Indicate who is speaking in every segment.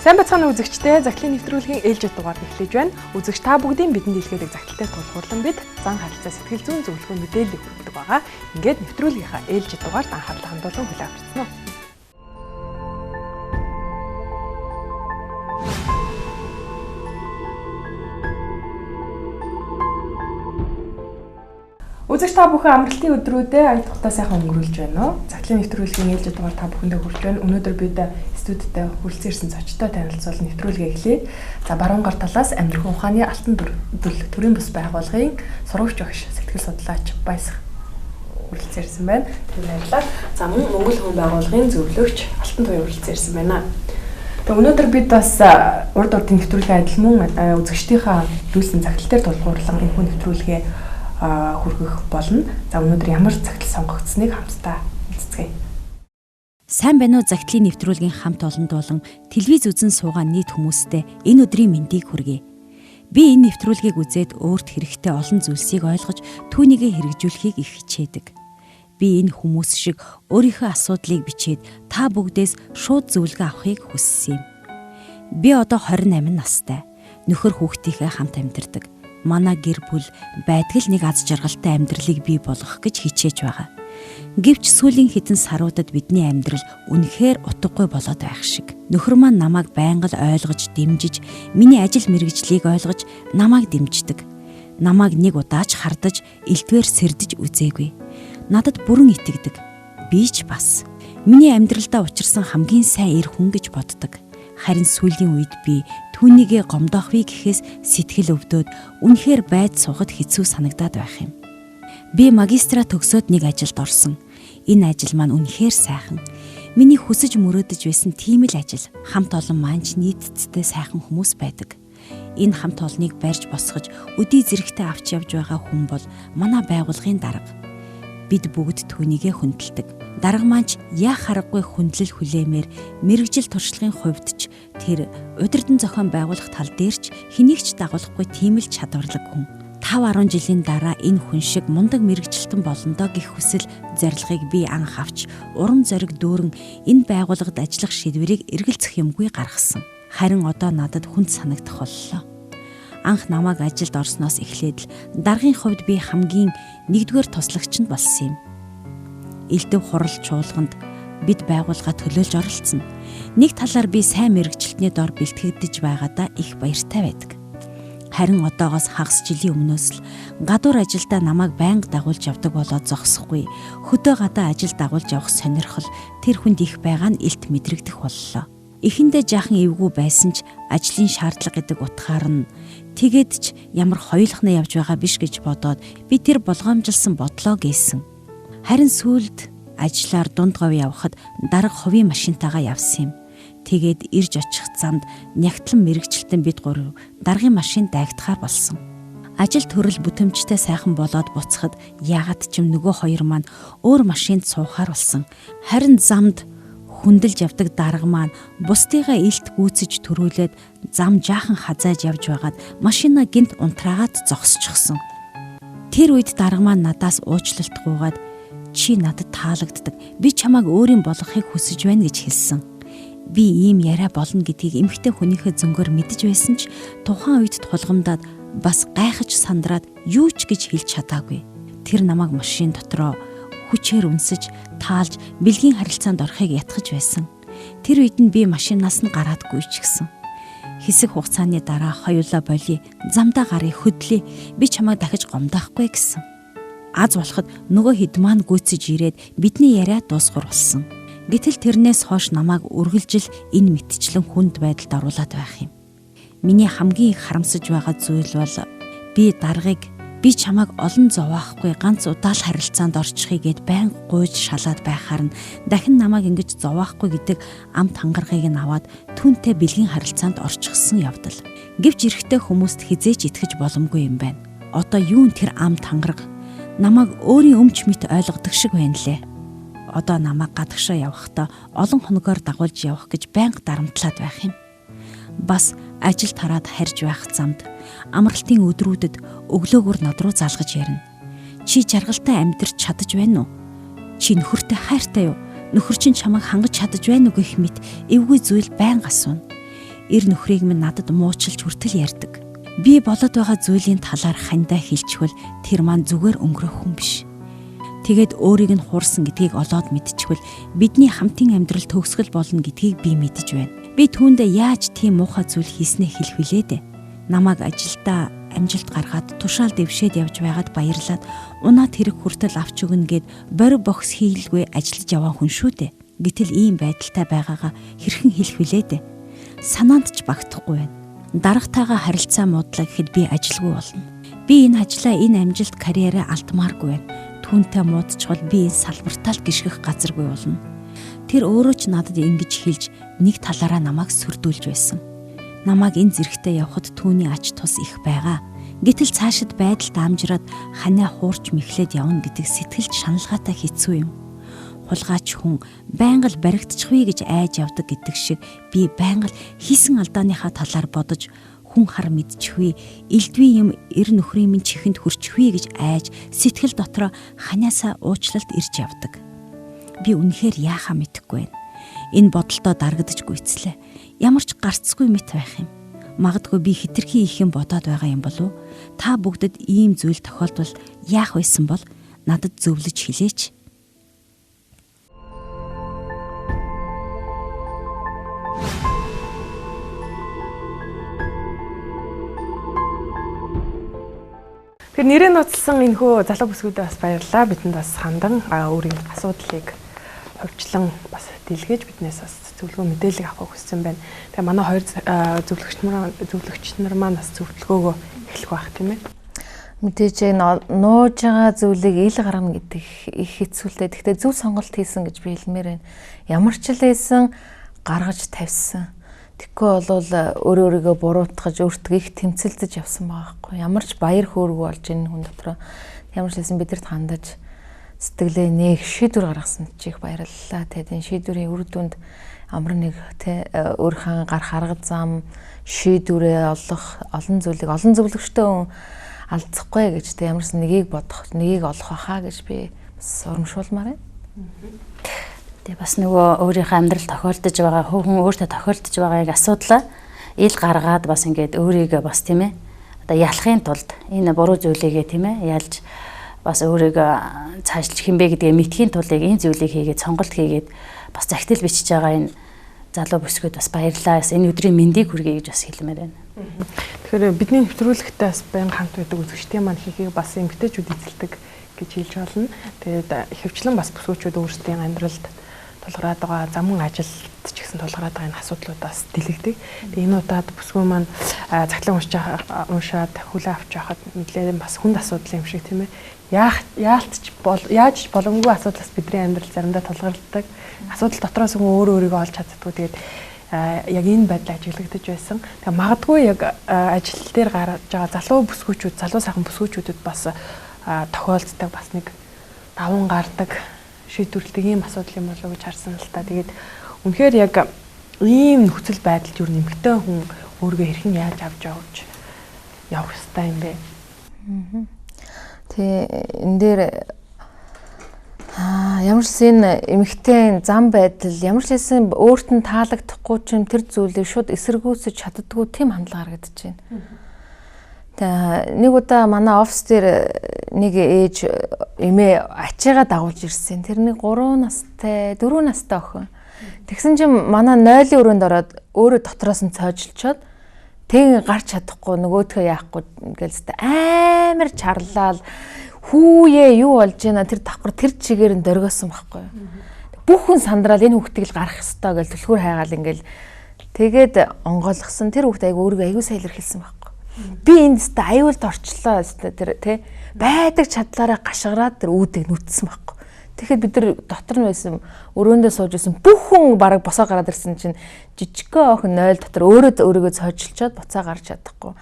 Speaker 1: Сайн бацхан үзэгчдээ Загтлын нэвтрүүлгийн ээлжид дугаар эхлэж байна. Үзэгч та бүгдийн бидэнд илгээдэг загталтай тулгуурлан бид зан харилцаа сэтгэл зүйн зөвлөгөө мэдээлэл өгдөг байгаа. Ингээд нэвтрүүлгийнхаа ээлжид дугаарт анхаарлаа хандуулан хүлээн авчихсан уу. Үзэгч та бүхэн амралтын өдрүүдэд ая тухтай сайхан өнгөрүүлж байна уу? Загтлын нэвтрүүлгийн ээлжид дугаар та бүхэндээ хүрч байна. Өнөөдөр бид студидтэй хүрэлцэн зочтой танилцуул нэвтрүүлгээ эхлэе. За баруун гар талаас амьдрах ухааны алтан төрийн бус байгууллагын сурагч багш сэтгэл судлаач Баясах хүрэлцэн байна. Тэр баярлалаа. За мөн Монгол хүн байгууллагын зөвлөгч Алтан туяа хүрэлцэн байна. Тэгээ өнөөдөр бид бас урд урдын нэвтрүүлгийн адил мөн үзэгчдийнхээ дүүлсэн загтал дээр тулгуурлан энэ хүн нэвтрүүлгээ хүргэх болно. За өнөөдөр ямар загтал сонгогдсныг хамтдаа үзцгээе.
Speaker 2: Сайн байна уу загтлын нэвтрүүлгийн хамт олонд болон телевиз үзэн суугаа нийт хүмүүстээ энэ өдрийн мэндийг хүргэе. Би энэ нэвтрүүлгийг үзээд өөрт хэрэгтэй олон зүйлсийг ойлгож түүнийгээ хэрэгжүүлэхийг их хичээдэг. Би энэ хүмүүс шиг өөрийнхөө асуудлыг бичээд та бүгдээс шууд зөвлөгөө авахыг хүссэн юм. Би одоо 28 настай. Нөхөр хүүхдийнхээ хамт амьдардаг. Манай гэр бүл байдгал нэг аз жаргалтай амьдралыг бий болгох гэж хичээж байгаа. Гэвч сүүлийн хэдэн саруудад бидний амьдрал үнэхээр утгагүй болоод байх шиг. Нөхөр маань намайг байнга л ойлгож, дэмжиж, миний ажил мэргэжлийг ойлгож, намайг дэмждэг. Намайг нэг удаач хардаж, элдвээр сэрдэж үзээгүй. Надад бүрэн итгэдэг. Би ч бас. Миний амьдралдаа учирсан хамгийн сайн эр хүн гэж боддог. Харин сүүлийн үед би түүнийгээ гомдоохвээ гэхээс сэтгэл өвдөөд үнэхээр байд суугаад хэцүү санагдаад байх юм. Би магистра төгсөөд нэг ажилд орсон. Энэ ажил маань үнэхээр сайхан. Миний хүсэж мөрөөдөж байсан тийм л ажил. Хамт олон маань ч нийтдээ сайхан хүмүүс байдаг. Энэ хамт олныг барьж босгож, өдий зэрэгтэй авч явж байгаа хүн бол манай байгууллагын дарга. Бид бүгд түүнийгээ хүндэлдэг. Дарга маань ч яах аргагүй хүндлэл хүлээмээр мэрэгжил туршлагын хувьд ч тэр удирдан зохион байгуулах тал дээр ч хэнийг ч дагуулахгүй тийм л чадварлаг хүн. 5-10 жилийн дараа энэ хүн шиг мундаг мэрэгжилтэн болондоо гэх хүсэл зорилгыг би анх авч урам зориг дүүрэн энэ байгууллагад ажиллах шийдвэрийг эргэлзэх юмгүй гаргасан. Харин одоо надад хүнд санагдах боллоо. Анх намайг ажилд орсноос эхлээд л даргын хувьд би хамгийн нэгдүгээр туслагч нь болсон юм. Элдв хурал чуулганд бид байгууллага төлөөлж оролцсон. Нэг талаар би сайн мэрэгжилтний дор бэлтгэгдэж байгаадаа их баяртай байдаг. Харин одоогоос хагас жилийн өмнөөс л гадуур ажилдаа намайг байнга дагуулж явдаг болоод зогсохгүй. Хөдөө гадаа ажил дагуулж явах сонирхол тэр хүнд их байгаа нь илт мэдрэгдэх боллоо. Эхэндээ жаахан эвгүй байсан ч ажлын шаардлага гэдэг утгаар нь тэгээд ч ямар хоёулахна явж байгаа биш гэж бодоод би тэр болгоомжилсан бодлоо гээсэн. Харин сүүлд ажлаар дунд говь явхад дарга хувийн машинтайгаа явсан юм. Тэгээд ирж очих замд нягтлан мэрэгчлэн бид гурав даргын машин дайгдахаар болсон. Ажил төрөл бүтэмжтэй сайхан болоод буцахад яагаад ч юм нөгөө хоёр маань өөр машинд суухаар болсон. Харин замд хүндэлж явдаг дарга маань бусдыгаа илт гүйцэж төрүүлээд зам жаахан хазааж явж байгаад машина гинт унтраагаад зогсчихсон. Тэр үед дарга маань надаас уучлалт гуйгаад чи надад таалагддаг. Би чамайг өөрийн болгохыг хүсэж байна гэж хэлсэн. Би ийм яриа болно гэдгийг эмэгтэй хүнийхээ зөнгөөр мэдэж байсан ч тухайн үед тулгамдаад бас гайхаж сандраад юу ч гэж хэлж чадаагүй. Тэр намайг машин дотроо хүчээр үнсэж, таалж, бэлгийн харилцаанд орохыг ятгах байсан. Тэр үед нь би машинаас нь гараадгүй ч гэсэн. Хэсэг хугацааны дараа хоёулаа болий, замдаа гарыг хөдлөе. Би чамайг дахиж гомдохгүй гэсэн. Аз болоход нөгөө хэд маань гүйцэж ирээд бидний яриа дуусгар болсон. Гэтэл тэрнээс хойш намайг үргэлжил энэ мэтчлэн хүнд байдалд оруулаад байх юм. Миний хамгийн их харамсаж байгаа зүйл бол би даргыг би чамайг олон зовохгүй ганц удаал харилцаанд орчихъя гэд байнга гуйж шалаад байхаар нь дахин намайг ингэж зовохгүй гэдэг амт хангаргыг нь аваад түүнтэй бэлгийн харилцаанд орчихсон явдал. Гэвч эрэгтэй хүмүүст хизээч итгэж боломгүй юм байна. Одоо юун тэр амт хангарга намайг өөрийн өмч мэт ойлгодог шиг байна лээ. Одоо намайг гадагшаа явахдаа олон хоногоор дагуулж явах гэж байнга дарамтлаад байх юм. Бас ажил тараад харж байх замд амралтын өдрүүдэд өглөөгөр над руу залгаж ярина. Чи жаргалтай амьдарч чадаж байна уу? Чи нөхөртэй хайртай юу? Нөхөр чинь чамайг хангаж чадаж байна уу гэх мэт эвгүй зүйл байнга асууна. эр нөхрийг минь надад муучлж хүртэл ярьдаг. Би болоод байгаа зүйлийн талаар хандаа хэлчихвэл тэр маань зүгээр өнгөрөх хүн биш. Тэгээд өөрийг нь хуурсан гэдгийг олоод мэдчихвэл бидний хамтын амьдрал төгсгөл болно гэдгийг би мэдэж байна. Би түүндээ яаж тийм муухай зүйл хийснээ хэлэх вүлээ дээ. Намайг ажилдаа амжилт гаргаад тушаал дэвшээд явж байгаад баярлаад унаад хэрэг хүртэл авч өгнө гэд бори бохс хийлгүй ажиллаж яваа хүн шүү дээ. Гэтэл ийм байдалтай байгаагаа хэрхэн хэлэх вүлээ дээ. Санаанд ч багтахгүй байна. Дарагтайгаа харилцаа муудлаа гэхэд би ажилгүй болно. Би энэ ажлаа, энэ амжилт карьераа алдмааргүй байна. Түүнтэй муудчихвал би энэ салбартаа л гიშгэх газаргүй болно. Тэр өөрөө ч надад ингэж хэлж нэг талаараа намайг сүрдүүлж байсан. Намайг энэ зэрэгтээ явхад түүний ач тус их байгаа. Гэтэл цаашид байдал даамжраад ханаа хуурч мэхлээд явна гэдэг сэтгэлд шаналгаатай хэцүү юм. Хулгайч хүн байнга л баригдчихвээ гэж айж явдаг гэдэг шиг би байнга л хийсэн алдааныхаа талаар бодож хүн хар мэдчихвээ, элдвээ юм эр нөхрийн минь чихэнд хүрчихвээ гэж айж сэтгэл дотроо ханаасаа уучлалт ирж явдаг. Би үнэхээр яахаа мэдэхгүй байна. Энэ бодолтой дарагдаж гүйцлээ. Ямар ч гарцгүй мэт байх юм. Магадгүй би хитрхи их юм бодоод байгаа юм болов уу? Та бүгдд ийм зүйл тохиолдвол яах байсан бол надад зөвлөж хэлээч.
Speaker 1: Тэгэхээр нэрээ нууцлсан энэхүү залуу бүсгүүдэд бас баярлалаа. Бидэнд бас хандан өөрийн асуудлыг хувьчлан бас дэлгээж биднээс бас зөвлөгөө мэдээлэл авах хүссэн байна. Тэгээ манай хоёр зөвлөгч нар маань бас зөвлөгөөгөө эхлэх байх тийм ээ.
Speaker 3: Мэдээж нууж байгаа зүйлийг ил гаргана гэдэг их хэцүүлтэй. Гэхдээ зөв сонголт хийсэн гэж би хэлмээр байна. Ямар ч л байсан гаргаж тавьсан. Тэгэхгүй бол өөрийгөө буруутгаж өөртөө их тэмцэлдэж явсан байгаа байхгүй. Ямар ч баяр хөөргөө болж энэ хүн дотроо ямар ч хэлсэн бидэрт хандаж сэтгэлээ нэг шийдвэр гаргасан чих баярлалаа. Тэгээд энэ шийдвэрийн үр дүнд амар нэг өөрийнхөө гарах арга зам шийдвэрээ олох олон зөвлөгчтэй хүн алдахгүй гэж тэ ямарс нэгийг бодох, нэгийг олох байхаа гэж би бас урамшуулмаар байна.
Speaker 4: Тэгээ бас нөгөө өөрийнхөө амьдрал тохиолдож байгаа хүн өөртөө тохиолдож байгааг асуудлаа ил гаргаад бас ингээд өөрийгөө бас тийм ээ одоо ялахын тулд энэ буруу зүйлийгээ тийм ээ ялж бас өөрийгөө цаашлах хэмбэ гэдгээ мэдхийн тулд энэ зүйлийг хийгээд сонголт хийгээд бас загтал бичиж байгаа энэ залуу бүсгүүд бас баярлалаа. Энэ өдрийн мэндийг хүргэе гэж бас хэлмээр байна.
Speaker 1: Тэгэхээр бидний нэвтрүүлэгтээ бас байнга хамт байдаг үзэгчдийн маань хийхийг бас эмгтээчүүд эзэлдэг гэж хэлж болно. Тэгээд ихэвчлэн бас бүсгүүчүүд өөрсдийн амьдралд тулгараад байгаа замун ажилд ч гэсэн тулгараад байгаа энэ асуудлуудаас дэлгэдэг. Тэгээ энэ удаад бүсгүй маань цагтлан уншаад хүлээ авч явахад мэдлээ бас хүнд асуудал юм шиг тийм ээ. Яаж боломжгүй асуудлаас бидний амьдрал заримдаа тулгарладаг. Асуудал дотроос өөр өөрийгөө олж чаддгүй. Тэгээд яг энэ байдлаа ажиглагдаж байсан. Тэгээ магадгүй яг ажил дээр гарч байгаа залуу бүсгүүчүүд, залуу сайхан бүсгүүчүүдэд бас тохиолддог бас нэг даван гардаг шийдвэрлэдэг ийм асуудал юм болов уу гэж харсан л та. Тэгээд үнэхээр яг ийм нөхцөл байдалд юу нэмэгтэй хүн өөрийгөө хэрхэн яаж авч явах ёстой юм бэ?
Speaker 3: Тэгээ энэ дээр ямар ч энэ эмэгтэй зам байдал ямар ч хэсэн өөрт нь таалагдахгүй ч юм тэр зүйлийг шууд эсэргүүцэж чаддгүй тийм хандлага харагдаж байна. Тэгээ нэг удаа манай офис дээр нэг ээж эмээ ачаагаа дагуулж ирсэн. Тэрний 3 настай, 4 настай охин. Тэгсэн чинь манай 0-ийн өрөөнд ороод өөрөө дотроос нь цойжилчоод тэг гарч чадахгүй нөгөөдхөө яахгүй гэлстэй амар чарлал хүүе юу болж байна тэр давхар тэр чигээр нь дөргөөсөн байхгүй юу. Бүх хүн сандрал энэ хүүхдийг л гарах ёстой гэж түлхүүр хайгаал ингээл тэгээд онгойлгосон тэр хүүхд айгу өөрийгөө аягүй сайн илэрхийлсэн байхгүй. Би энд тест аюулд орчлоо тэр тий байдаг чадлаараа гашгараад тэр үүдийг нүтсэн байхгүй. Тэгэхэд бид нар дотор нь байсан өрөөндөө сууж байсан бүх хүн бараг босоо гараад ирсэн чинь жижигхэн охин 0 дотор өөрийгөө цойжилчоод буцаа гарч чадахгүй.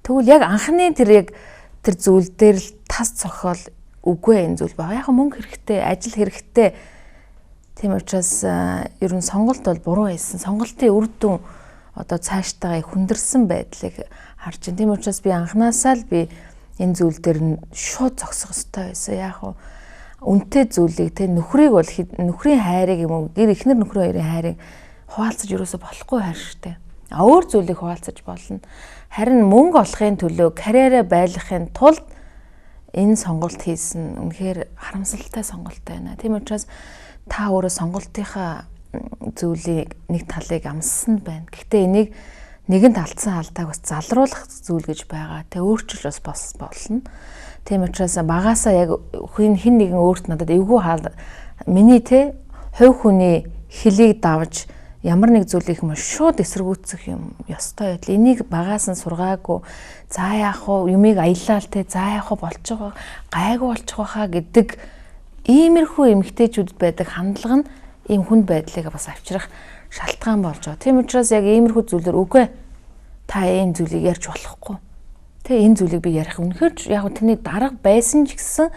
Speaker 3: Тэгвэл яг анхны тэр зүйл дээр л тас цохол үгүй энэ зүйл байгаа. Яг мөнгө хэрэгтэй, ажил хэрэгтэй. Тийм учраас ер нь сонголт бол буруу байсан. Сонголтын үр дүн одоо цаашдаа хүндэрсэн байдлыг харж байна. Тийм учраас би анханасаа л би энэ зүйл дээр нь шууд зогсох хэрэгтэй байсан. Яг үнэтэй зүйлийг те нөхрийг бол нөхрийн хайрыг юм уу гэр эхнэр нөхрөө хоёрын хайрыг хуваалцаж юусоо болохгүй хайр штэ. Өөр зүйлийг хуваалцаж болно. Харин мөнгө олохын төлөө карьераа байлгахын тулд энэ сонголт хийсэн үнэхээр харамсалтай сонголт байна. Тийм учраас та өөрөө сонголтынхаа зүйлийг нэг талыг амссан байна. Гэхдээ энийг нэгэнт алдсан алдааг бас залруулах зүйл гэж байгаа. Тэ өөрчилж бас болно. Тийм учраас багаасаа яг хин нэгэн өөрт надад эвгүй миний те хувь хүний хэлийг давж ямар нэг зүйлийг юм шууд эсэргүүцэх юм ёстой байдал. Энийг багаас нь сургаагүй за яах вэ? Юмыг аялал те за яах вэ болж байгаа гайгүй болчих واخа гэдэг иймэрхүү эмгтээчүүд байдаг хандлага нь ийм хүнд байдлыг бас авчрах шалтгаан болж байгаа. Тийм учраас яг иймэрхүү зүйлээр үгүй та энэ зүйлийг ярьж болохгүй. Тэ энэ зүйлийг би ярих үнэхээр яг тэрний дарга байсан ч гэсэн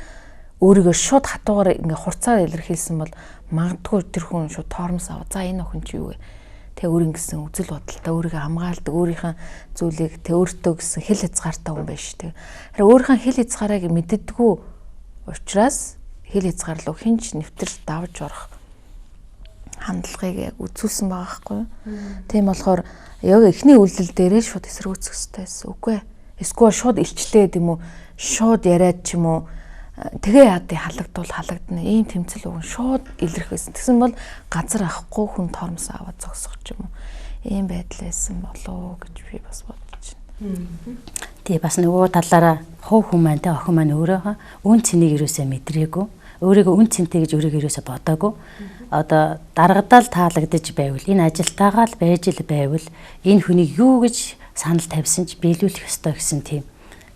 Speaker 3: өөрийгөө шууд хатуугаар ингээ хурцаар илэрхийлсэн бол магадгүй тэр хүн шууд тоормос аваа. За энэ охин чи юу вэ? Тэ өөрийн гэсэн үзэл бодолтой өөрийгөө хамгаалдаг өөрийнхөө зүйлийг тэ өөртөө гэсэн хэл хязгаартай хүн байж тээ. Харин өөрийнхөө хэл хязгаарыг мэддэггүй учраас хэл хязгаарлуу хинч нэвтэрч давж орох хандлагыг яг үзүүлсэн байгаа байхгүй юу? Тийм болохоор яг эхний үйлдэл дээрээ шууд эсэргүүцэх хэрэгтэй байсан. Үгүй ээ. Эсвэл шууд илчлээд юм уу? Шууд яриад ч юм уу? Тэгээ яадыг халагдвал халагдана. Ийм тэмцэл өгөн шууд илэрх байсан. Тэгсэн бол газар авахгүй хүн тоормос аваад зогсох ч юм уу. Ийм байдал байсан болоо гэж би бас бодож байна.
Speaker 4: Тэгээ бас нөгөө талаараа хов хүн маань те охин маань өөрөө үн цэнийг юусаа мэдрээгүй. Өөрийгөө үн цэнтэй гэж өөрийгөө юусаа бодоагүй. Одоо даргадаал таалагдж байвал энэ ажилтаагаа л байж л байвал энэ хүнийг юу гэж санал тавьсан ч биелүүлэх ёстой гэсэн тийм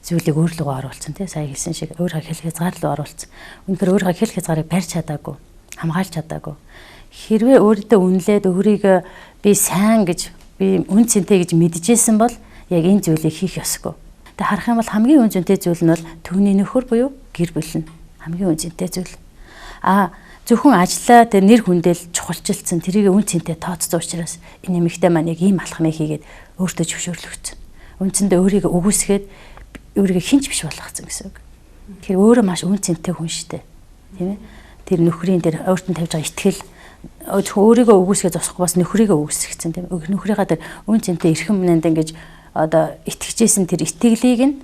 Speaker 4: зүйлийг өөрлөгөө оруулсан тий сая хэлсэн шиг өөрийнхөө хэл хязгаар руу оруулсан. Үнэхээр өөрийнхөө хэл хязгаарыг барьж чадаагүй, хамгаалж чадаагүй. Хэрвээ өөртөө үнэлээд өөрийгөө би сайн гэж би үн цэнтэй гэж мэдчихсэн бол яг энэ зүйлийг хийх ёсгүй. Тэг харах юм бол хамгийн үн цэнтэй зүйл нь бол түүний нөхөр буюу гэр бүл нь хамгийн үн цэнтэй зүйл. Зөвхөн ажиллаа тэр нэр хүндэл чухалчилсан тэрийг үн цэнтэй тооцсон учраас энэ эмэгтэй маань яг ийм алхмыг хийгээд өөртөө зөвшөөрлөгдсөн. Үндсэндээ өөрийгөө өгөөсгээд өөрийгөө хинч биш болгоцсон гэсэн үг. Тэгэхээр өөрөө маш үн цэнтэй хүн шүү дээ. Тийм ээ. Тэр нөхрийн дээр өөртөө тавьж байгаа итгэл өөрийгөө өгөөсгөө зогсохгүй бас нөхрийгөө өгөөсгцэн тийм ээ. Нөхрийнхаа тэр үн цэнтэй эрхэм мэнэнд ингэж одоо итгэжсэн тэр итгэлийг нь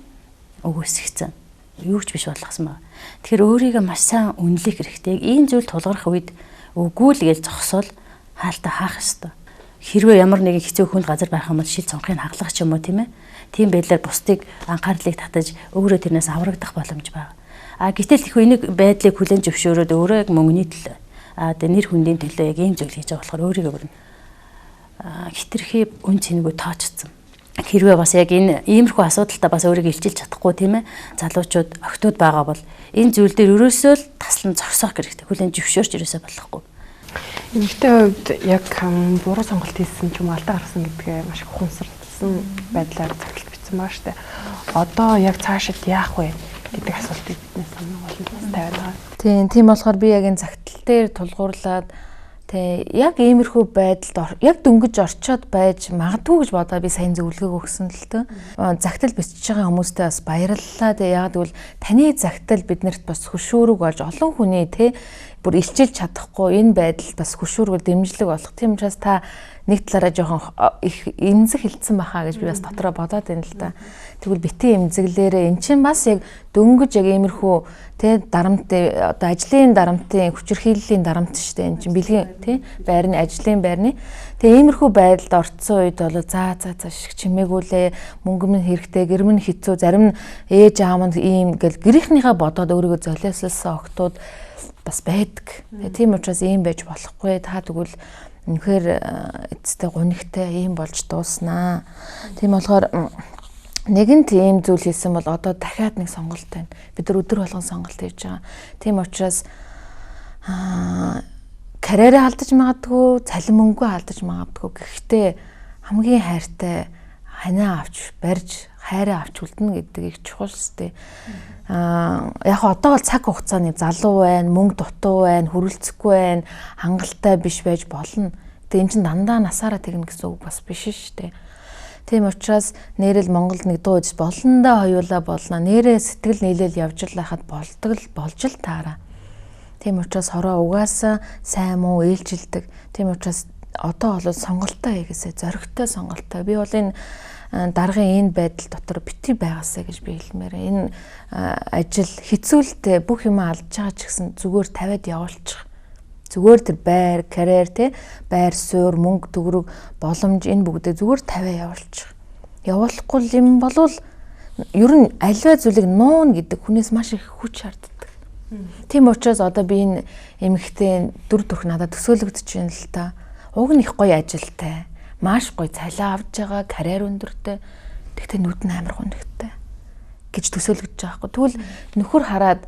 Speaker 4: өгөөсгцэн. Юу ч биш болгосон байна. Тэгэхээр өөрийгөө маш сайн үнэлэх хэрэгтэй. Энэ зүйл тулгарх үед үгүй л гэж зогсвол хаалтаа хаах ёстой. Хэрвээ ямар нэгэн хэцүү хүнд газар байх юм бол шил цонхыг хаглах ч юм уу тийм ээ. Тийм байдлаар бусдыг анхаарлыг татаж өөрөө тэрнээс аврагдах боломж байна. Гэтэл их энийг байдлыг хүлээн зөвшөөрөөд өөрөө яг мөнгөний төлөө нэр хүндийн төлөө яг ийм зүйл хийж байгаа болохоор өөрийгөө бүр хитрхи үн цэнэгүй тоочсон. Хэрвээ бас яг энэ иймэрхүү асуудалтай бас өөрийгөө илчилж чадахгүй тийм ээ залуучууд охтууд байгаа бол энэ зүйл дээр ерөөсөө л таслан зогсоох хэрэгтэй. Хүлээн зөвшөөрч ерөөсөө болохгүй.
Speaker 1: Эмэгтэй хувьд яг буруу сонголт хийсэн ч юм алдаа гаргасан гэдгээ маш их ухамсарлсан байдлаар загталт бичсэн байгаа шүү дээ. Одоо яг цаашид яах вэ гэдэг асуултыг бидний санаа болгож тавиад байгаа.
Speaker 3: Тийм болохоор би яг энэ загтал дээр тулгуурлаад яг иймэрхүү байдалд яг дөнгөж орчоод байж магадгүй гэж бодоод би сайн зөвлөгөө өгсөн л тоо. Загтал бичиж байгаа хүмүүстээ бас баярлалаа. Яг гэвэл таны загтал биднэрт бас хөшөөрөг болж олон хүний бүр илчилж чадахгүй энэ байдал бас хөшөөргөл дэмжлэг болох. Тийм учраас та нэг талаараа жоохон их эмзэг хилцсэн бахаа гэж би бас дотроо бодоод байна л да. Тэгвэл битэн эмзэглээрээ эн чинь бас яг дөнгөж яг иймэрхүү дарамтын одоо ажлын дарамтын хүчирхийллийн дарамт шүү дээ. Эн чинь бэлгийн байрны ажлын байрны. Тэгээ иймэрхүү байдалд орцсон үед бол за шиг чимээгүүлээ мөнгө минь хэрэгтэй гэр минь хэцүү зарим нь ээж аав нь ийм гэл гэрийнхнийхээ бодоод өөрийгөө золиослсон охтууд бас байдаг. Тийм учраас ийм байж болохгүй. Та тэгвэл үнэхээр эцэстээ гунигтай ийм болж дууснаа. Тийм болохоор нэгэн тийм зүйл хийсэн бол одоо дахиад нэг сонголт байна. Бид нар өдөр болгон сонголт хийж байгаа. Тийм учраас карьераа алдаж магадгүй, цалин мөнгөө алдаж магадгүй. Гэхдээ хамгийн хайртай ханаа авч барьж хайраа авч үлдэнэ гэдэг их чухал шүү дээ. Яг одоо бол цаг хугацааны залуу байна, мөнгө дутуу байна, хүрэлцэхгүй байна, хангалттай биш байж болно. Тэгээ эн чинь дандаа насаараа тэгнэ гэсэн үг бас биш шүү дээ. Тийм учраас нэрэл Монголд нэг дуу иж болондоо хоёулаа болно. Нэрээ сэтгэл нийлээл явж л байхад болж л таараа. Тийм учраас хороо угаасаа сайн муу ээлжилдэг. Тийм учраас одоо бол сонголтоо хийгээсэй, зоригтой сонголтоо. Би бол энэ даргын энэ байдал дотор битгий байгаасаа гэж би хэлмээр. Энэ ажил хэцүүлтэй бүх юм алж байгаа ч гэсэн зүгээр тавиад явуулчих. Зүгээр тэр байр, карьер те байр суурь, мөнгө төгрөг, боломж энэ бүгдээ зүгээр тавиа явуулчих. Явуулахгүй юм болвол ер нь аливаа зүйлийг нуун гэдэг хүнээс маш их хүч шаарддаг. Тийм учраас одоо би энэ эмэгтэй дүр төрх надад төсөөлөгдөж байна л та. Уг нь их гоё ажилтай, маш гоё цалин авж байгаа, карьер өндөртэй. Тэгтээ нүд нь амар гонхтой гэж төсөөлөгдөж байгаа хгүй. Тэгвэл нөхөр хараад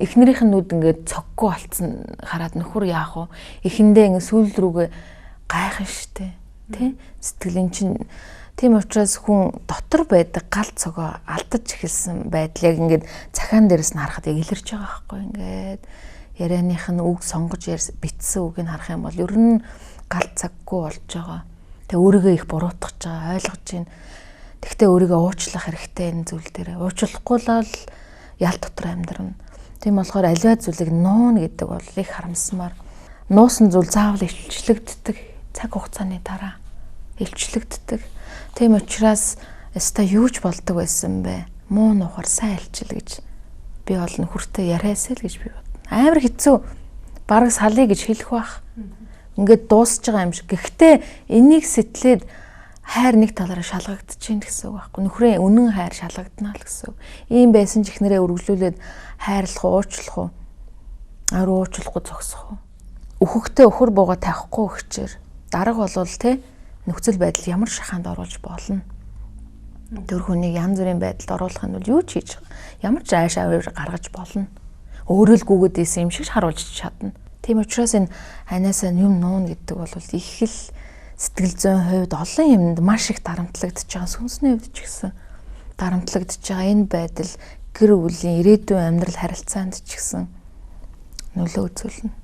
Speaker 3: эхнэрийнх нь нүд ингээд цоггүй болцсон хараад нөхөр яах вэ? Эхэндээ ингээд сүүл рүүгээ гайхна штэ. Тэ? Сэтгэлийн чинь тийм учраас хүн дотор байдаг гал цогоо алдаж эхэлсэн байдал яг ингээд цахаан дээрээс нь харахад яг илэрч байгаа байхгүй ингээд ярианых нь үг сонгож битсэн үгийг харах юм бол ер нь гал цаггүй болж байгаа. Тэгээ өөрийгөө их буруутгах байгаа ойлгож байна. Тэгтээ өөрийгөө уучлах хэрэгтэй энэ зүйл дээр. Уучлахгүй л ял дотор амьдрна. Тийм болохоор аливаа зүйлийг нуун гэдэг бол их харамсмаар. Нуусан зүйл заавал илчлэгддэг цаг хугацааны дараа илчлэгддэг. Тийм учраас өстой юу ч болдог байсан бэ? Муу нухар сайн илчил гэж би бол нөхөртөө яриасаа л гэж би бодно. Амар хэцүү. Бараг салъя гэж хэлэх бах. Ингээд дуусж байгаа юм шиг. Гэхдээ энийг сэтлээд хайр нэг талаараа шалгагдчихээн гэсэн үг байхгүй. Нөхрийн үнэн хайр шалгадана л гэсэн үг. Ийм байсан ч ихнэрээ үргэлжлүүлээд хайрлах уу, уучлах уу? Аруу уучлахгүй зогсох уу? Өөхөختөө өхөр бууга тавихгүй өгчээр дарга болвол те нөхцөл байдал ямар шахаанд оруулж болно. Тэр хүнийг янз бүрийн байдалд оруулах нь бол юу ч хийж ямар ч айш авир гаргаж болно. Өөрөө л гүгээд ийсэн юм шиг харуулж чадна. Тийм учраас энэ ханаасаа юм нуун гэдэг бол их л сэтгэл зүйн хувьд олон юмд маш их дарамтлагдж байгаа. Сүнсний хувьд ч гэсэн дарамтлагдж байгаа энэ байдал гэр бүлийн ирээдүйн амьдрал харилцаанд ч гэсэн нөлөө үзүүлнэ.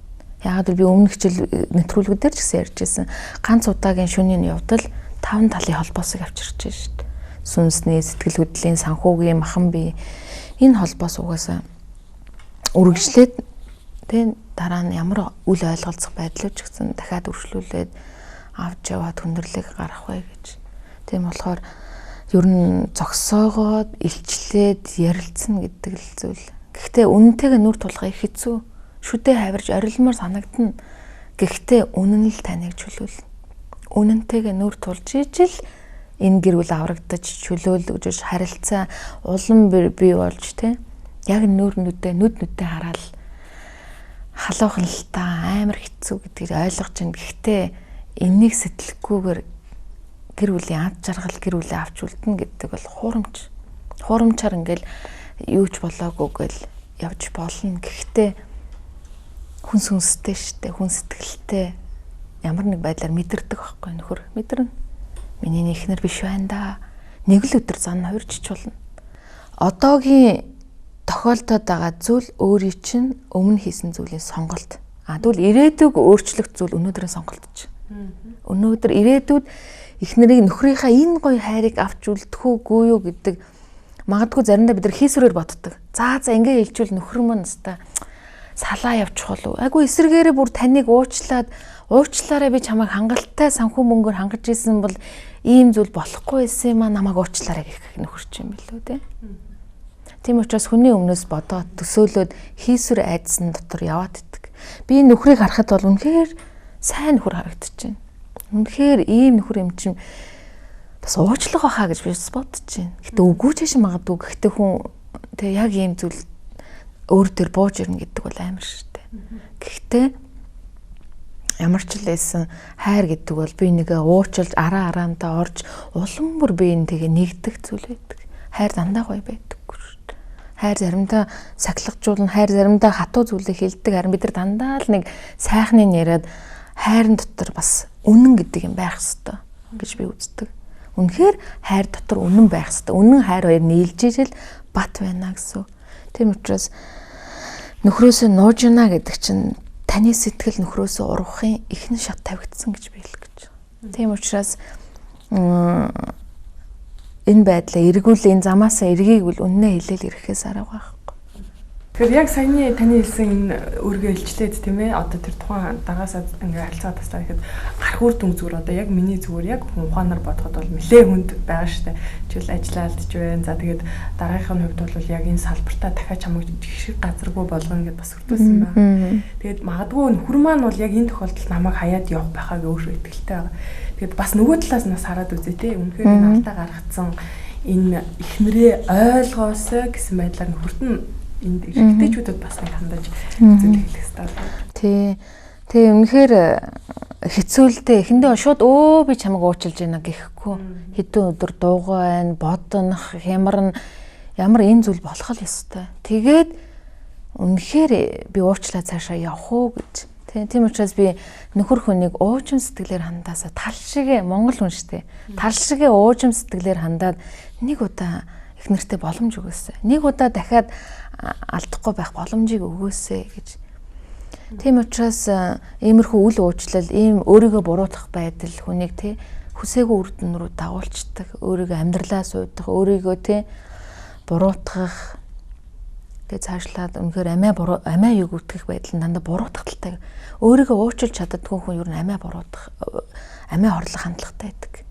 Speaker 3: Яг л би өмнөх жил нэвтрүүлгүүдээр ч гэсэн ярьж байсан. Ганц удаагийн шөнийн явдал 5 талын холбоосыг авчирч байна шүү дээ. Сүнсний, сэтгэл хөдлөлийн, санхүүгийн, махан бие энэ холбоос угаасаа үргэлжлээд тэ дараа нь ямар үл ойлголцох байдлууд ч гэсэн дахиад өршлүүлээд авч яваад хүндрэлийг гаргах вэ гэж. Тийм болохоор ер нь зогсоогоод илчлээд ярилцсан гэдэг л зүйл. Гэхдээ үнэнтэйгээ нүр тулах их хэцүү. Шүдээ хавирж орилмоор санагдана. Гэхдээ үнэн л таныг чөлөөлнө. Үнэнтэйгээ нүр тулж ижил энэ гэр бүл аврагдаж чөлөөлөж харилцаа улам бий болж тэ яг нүд нүдээ хараад халуухан л та амар хэцүү гэдгийг ойлгож байна. Гэхдээ энийг сэтгэлгүйгээр гэр бүлийн ад жаргал гэр бүлээ авч үлдэнэ гэдэг бол хуурамч. Хуурамчаар ингээл юу ч болоогүй гэл явж болно. Гэхдээ хүн сүнстэй штэ, хүн сэтгэлтэй ямар нэг байдлаар мэдэрдэг байхгүй нөхөр. Мэдэрнэ. Миний ихнэр биш байна да. Нэг л өдөр зан хувирчч болно. Одоогийн тохиолдоод байгаа зүйл өөрийн чинь өмнө хийсэн зүйлийн сонголт. Тэгвэл ирээдүг өөрчлөх зүйл өнөөдрийн сонголт чинь. Өнөөдөр ирээдүйд эхнэрийг нөхрийнхаа энэ гоё хайрыг авч үлдэх үгүй юу гэдэг магадгүй заримдаа бид нар хийсвэрээр боддог. За ингэ хэлжүүл нөхөр мөн өстой салаа явчих болов. Айгу эсэргээрээ бүр таныг уучлаарай би чамайг хангалттай санхүү мөнгөөр хангаж исэн бол ийм зүйл болохгүй байсан юм а намайг уучлаарай гэх нөхөрч юм билүү те. Тийм учраас хүний өмнөөс бодоод төсөөлөд хийсвэр айдсан дотор яваад иддэг. Би нөхрийг харахад бол үнэхээр сайн нөхөр харагдаж байна. Үнэхээр ийм нөхөр юм чинь бас уучлах байхаа гэж би бодож байна. Гэтэ үгүй ч шин магадгүй. Гэхдээ хүн тэг яг ийм зүйл өөр төр бууж ирнэ гэдэг бол амар шүү дээ. Гэхдээ ямар ч л байсан хайр гэдэг бол би нэгэ уучлж араандаа орж улам бүр би энэ тэгээ нэгдэх зүйл байдаг. Хайр дандаа гоё байдаггүй шүү дээ. Хайр заримдаа сахилгажуулна, хайр заримдаа хатуу зүйлийг хэлдэг. Харин бид нар дандаа л нэг сайхныг яриад хайрын дотор бас үнэн гэдэг юм байх ёстой гэж би үздэг. Үнэхээр хайр дотор үнэн байх ёстой. Үнэн хайр хоёр нийлж ижил бат байна гэсэн. Тийм учраас нөхрөөсөө нууж гинэ гэдэг чинь таны сэтгэл нөхрөөсөө ургахын ихэнх шат тавигдсан гэж би хэлэх гэж байна. Тийм учраас энэ байдлаа эргүүл энэ замаасаа эргээг бол үннээ хэлээл ирэхээс арга байхгүй.
Speaker 1: Тэгэхээр яг саяны таны хэлсэн энэ өөргөө илчлээд тийм ээ одоо тэр тухайн дараасаа ингээ харилцаа таслаа гэхэд гарах үр дүн зүгээр одоо яг миний зүгээр яг хүн ухаанаар бодоход бол нэлээ хүнд байгаа штэ. Жишээл ажиллаад ч вэ. За тэгээд дараагийнхын хувьд бол яг энэ салбартаа дахиад чамайг жишг газаргүй болгоно гэдээ бас хүртүүлсэн байна. Тэгээд магадгүй нөхөр маань бол яг энэ тохиолдолд намайг хаяад явах байхаг өөрөө итгэлтэй байгаа. Тэгээд бас нөгөө талаас нас хараад үзье те. Үнэхээр энэ алдаа гаргацсан энэ ихнэрээ ойлгоосоо гэсэн байдлаар нөхөрт нь энд эрэгтэйчүүдэд бас нэг хандаж зүйлийг хэлэх хэрэгтэй. Тий үнэхээр хэцүүлдэ эхэндээ шууд би чамайг уучлж байна гэхгүй хэдэн өдөр дуугаа байна боднох ямар энэ зүйл болох л ёстой. Тэгээд үнэхээр би уучлаа цаашаа явах уу гэж. Тийм учраас би нөхөр хүнийг уужим сэтгэлээр хандаасаа тал шигэ монгол хүн штэ. Тал шигэ уужим сэтгэлээр хандаад нэг удаа их нэртэй боломж өгөөсэй. Нэг удаа дахиад алдахгүй байх боломжийг өгөөсэй гэж. Тийм учраас иймэрхүү үл уучлал, ийм өөрийгөө буруутгах байдал хүнийг те хүсээгүй үр дүн рүү дагуулцдаг, өөрийгөө амьдралаа суудах, өөрийгөө те буруутгах гэж цаашлаад үнэхээр амиа юу гүтгэх байдал дандаа буруутгах талтай. Өөрийгөө уучлж чаддаггүй хүн юу н амиа буруутгах, амиа хорлох хандлагатай байдаг.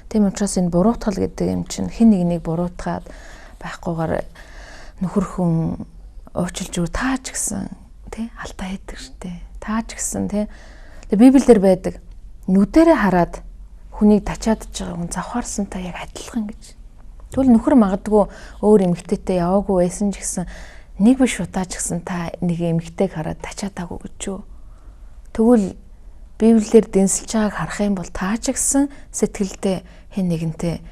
Speaker 1: Тийм учраас энэ буруутгал гэдэг юм чинь хэн нэгнийг буруутгаад байхгүйгээр нөхөр хүн уучлж юу таа ч гэсэн тий алдаа хийдэг штэ. Таа ч гэсэн тий. Тэгээ Библиэлд байдаг нүдэрээ хараад хүнийг тачаадж байгаа хүн завхаарсантай яг адилхан гэж. Тэгвэл нөхөр магадгүй өөр эмэгтэйтэй яваагүй байсан ч гэсэн нэг биш удаач гэсэн та нэг эмэгтэйг хараад тачаадаагүй гэж юу. Тэгвэл Библиэлд дэнсэлж байгааг харах юм бол таа ч гэсэн сэтгэлдээ хэн нэгэнтэй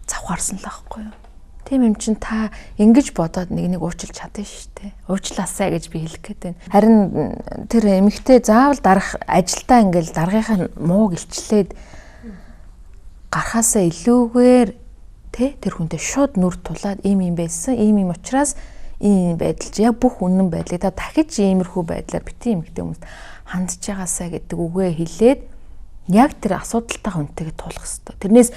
Speaker 1: завхаарсан л байхгүй юу. Тийм юм чин та ингэж бодоод нэг уучлж чадна шүү дээ. Уучлаасаа гэж би хэлэх гээд байна. Харин тэр эмэгтэй заавал дарах ажилдаа ингээл даргийнхаа мууг илчлээд гарахаасаа илүүгээр тэр хүнтэй шууд нүр тулаад ийм байсан, ийм учраас ийм байдал чи яг бүх үнэн байдлыг та дахиж иймэрхүү байдлаар бити эмэгтэй хүмүүст хандж байгаасаа гэдэг үгээ хэлээд яг тэр асуудалтай хүнтэйгээ тулах хэрэгтэй. Тэрнээс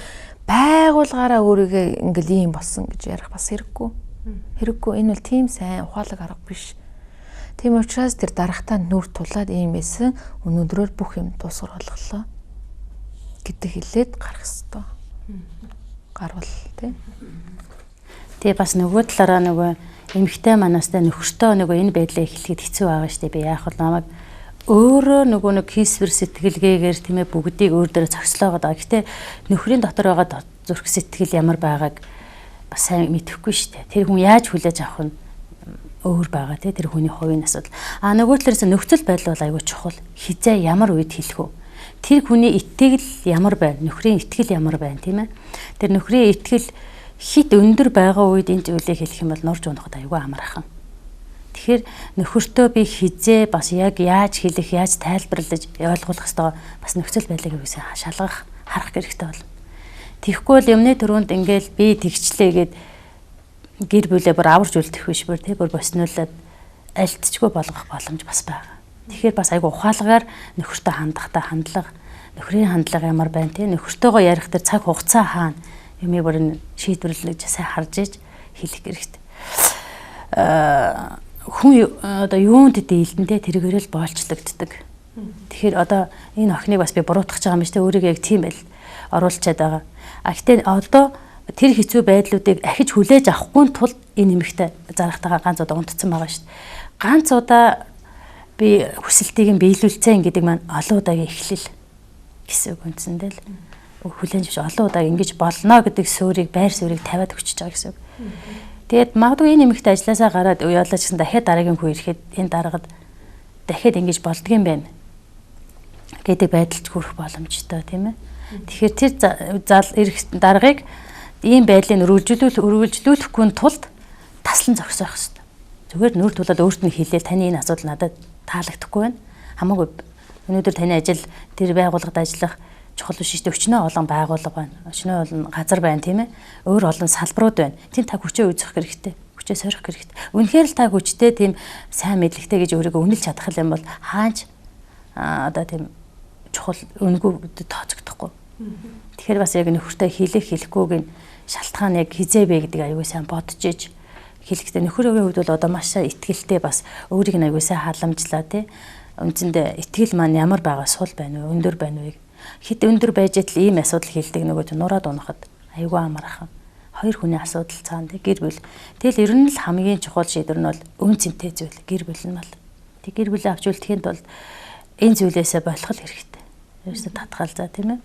Speaker 1: байгуулгаараа өөрийгөө ингээл ийм болсон гэж ярих бас хэрэггүй. Хэрэггүй. Энэ бол тийм сайн ухаалаг арга биш. Тийм учраас тэр дарахтаа нүр тулаад ийм байсан өнөөдрөөр бүх юм дуусгар болголоо гэдэг хэлээд гарах хэрэгтэй. Гарвал тий. Тэгээ бас нөгөө талаараа нөгөө эмэгтэй манастай нөхөртөө нөгөө энэ байдлаа эхлэхэд хэцүү байгаа шүү дээ. Би яах вэ намайг өөрөө нөгөө нэг хийсвэр сэтгэлгээгээр тийм ээ бүгдийг өөр дээрээ цогцлоогоод байгаа. Гэтэ нөхрийн дотор байгаа зүрх сэтгэл ямар байгааг бас сайн мэдэхгүй шүү дээ. Тэр хүн яаж хүлээж авах нь өөр байгаа тий тэр хүний хувийн асуудал. Нөгөө талаас нөхцөл байдал бол аягүй чухал. Хизээ ямар үед хэлэх вэ? Тэр хүний итгэл ямар байна? Нөхрийн итгэл ямар байна тийм ээ? Тэр нөхрийн итгэл хит өндөр байгаа үед энэ зүйлийг хэлэх юм бол нурж унахад аягүй амархан. Тэгэхээр нөхөртөө би хизээ бас яг яаж хэлэх, яаж тайлбарлаж ойлгуулах ёстой бас нөхцөл байдлыг юусэн шалгах, харах хэрэгтэй болно. Тэгэхгүй бол юмны төрөнд ингээл би тэгчлээ гэд гэр бүлээ бүр аварж үлдэх биш бүр тий бүр боснуулаад альтчгүй болгох боломж бас байгаа. Тэгэхээр бас айгу ухаалгаар нөхөртөө хандахтай хандлага, нөхрийн хандлага ямар байна тий нөхөртөөгөө ярих тэр цаг хугацаа хаана юмыг бүр шийдвэрлэж сайн харж иж хэлэх хэрэгтэй. Хүн одоо юунд дийлдэндээ тэргээрэл боолчлогддог. Тэгэхээр одоо энэ охиныг бас би буруутгах байгаа юм шүү дээ. Өөрийгөө яг тийм байл оруулчаад байгаа. Гэхдээ одоо тэр хэцүү байдлуудыг ахиж хүлээж авахгүй тул энэ нэмэгтэй зарахтайгаа ганц удаа унтцсан байгаа шүү дээ. Ганц удаа би хүсэлтийг нь биелүүлцэн гэдэг маань олон удаагийн эхлэл гэсэн үг үндсэндээ л хүлээж биш олон удаа ингэж болно гэдэг суурийг байр суурийг тавиад өчөж байгаа гэсэн үг. Тэгээд магадгүй энэ нэмэгтэй ажилласаа гараад уяалаач гэсэн дахиад дараагийн хүн ирэхэд энэ дараагад дахиад ингэж болдго юм байна гэдэг байдалд хүрэх боломжтой тийм ээ. Тэгэхээр тэр зал ирэх дараагыг ийм байдлыг үргэлжлүүлэхгүй тулд таслан зогсоох хэрэгтэй. Зүгээр нүр тулаад өөрт нь хэлээл таны энэ асуудал надад таалагдахгүй байна. Хамаагүй өнөөдөр таны ажил тэр байгууллагад ажиллах чухал биш шүү дээ. Өчнөө олон байгууллага байна. Өчнөө олон газар байна тийм ээ. Өөр олон салбарууд байна. Тийм та хүчээ үзэх хэрэгтэй. Хүчээ сорих хэрэгтэй. Үнэхээр л та хүчтэй тийм сайн мэдлэгтэй гэж өөрийгөө үнэлж чадах юм бол хааж одоо тийм чухал үнэгүй тооцогдохгүй. Тэгэхээр бас яг нөхөртөө хэлэх хэлэхгүйг нь шалтгаан яг хизээ бэ гэдэг аюул сайн бодож иж
Speaker 4: хэлэхдээ нөхөрийн хувьд бол одоо маш ихтгэлтэй бас өөрийг нь аягүй сайн халамжлаа тий. Үндсэндээ итгэл маань ямар байгаа сул байна вэ? Өндөр байна вэ? Хэд өндөр байж итл ийм асуудал хэлдэг нөгөө нураад унахад аягүй амархан. Хоёр хүний асуудал цаана тий гэр бүл. Тэгэл ер нь л хамгийн чухал шийдвэр нь бол үн цэнтэй зүйл гэр бүл нь бол. Тэг гэр бүлээ авч үлдэхэд бол энэ зүйлээсээ болох хэрэгтэй. Ерөөсө татгалзаа тийм ээ.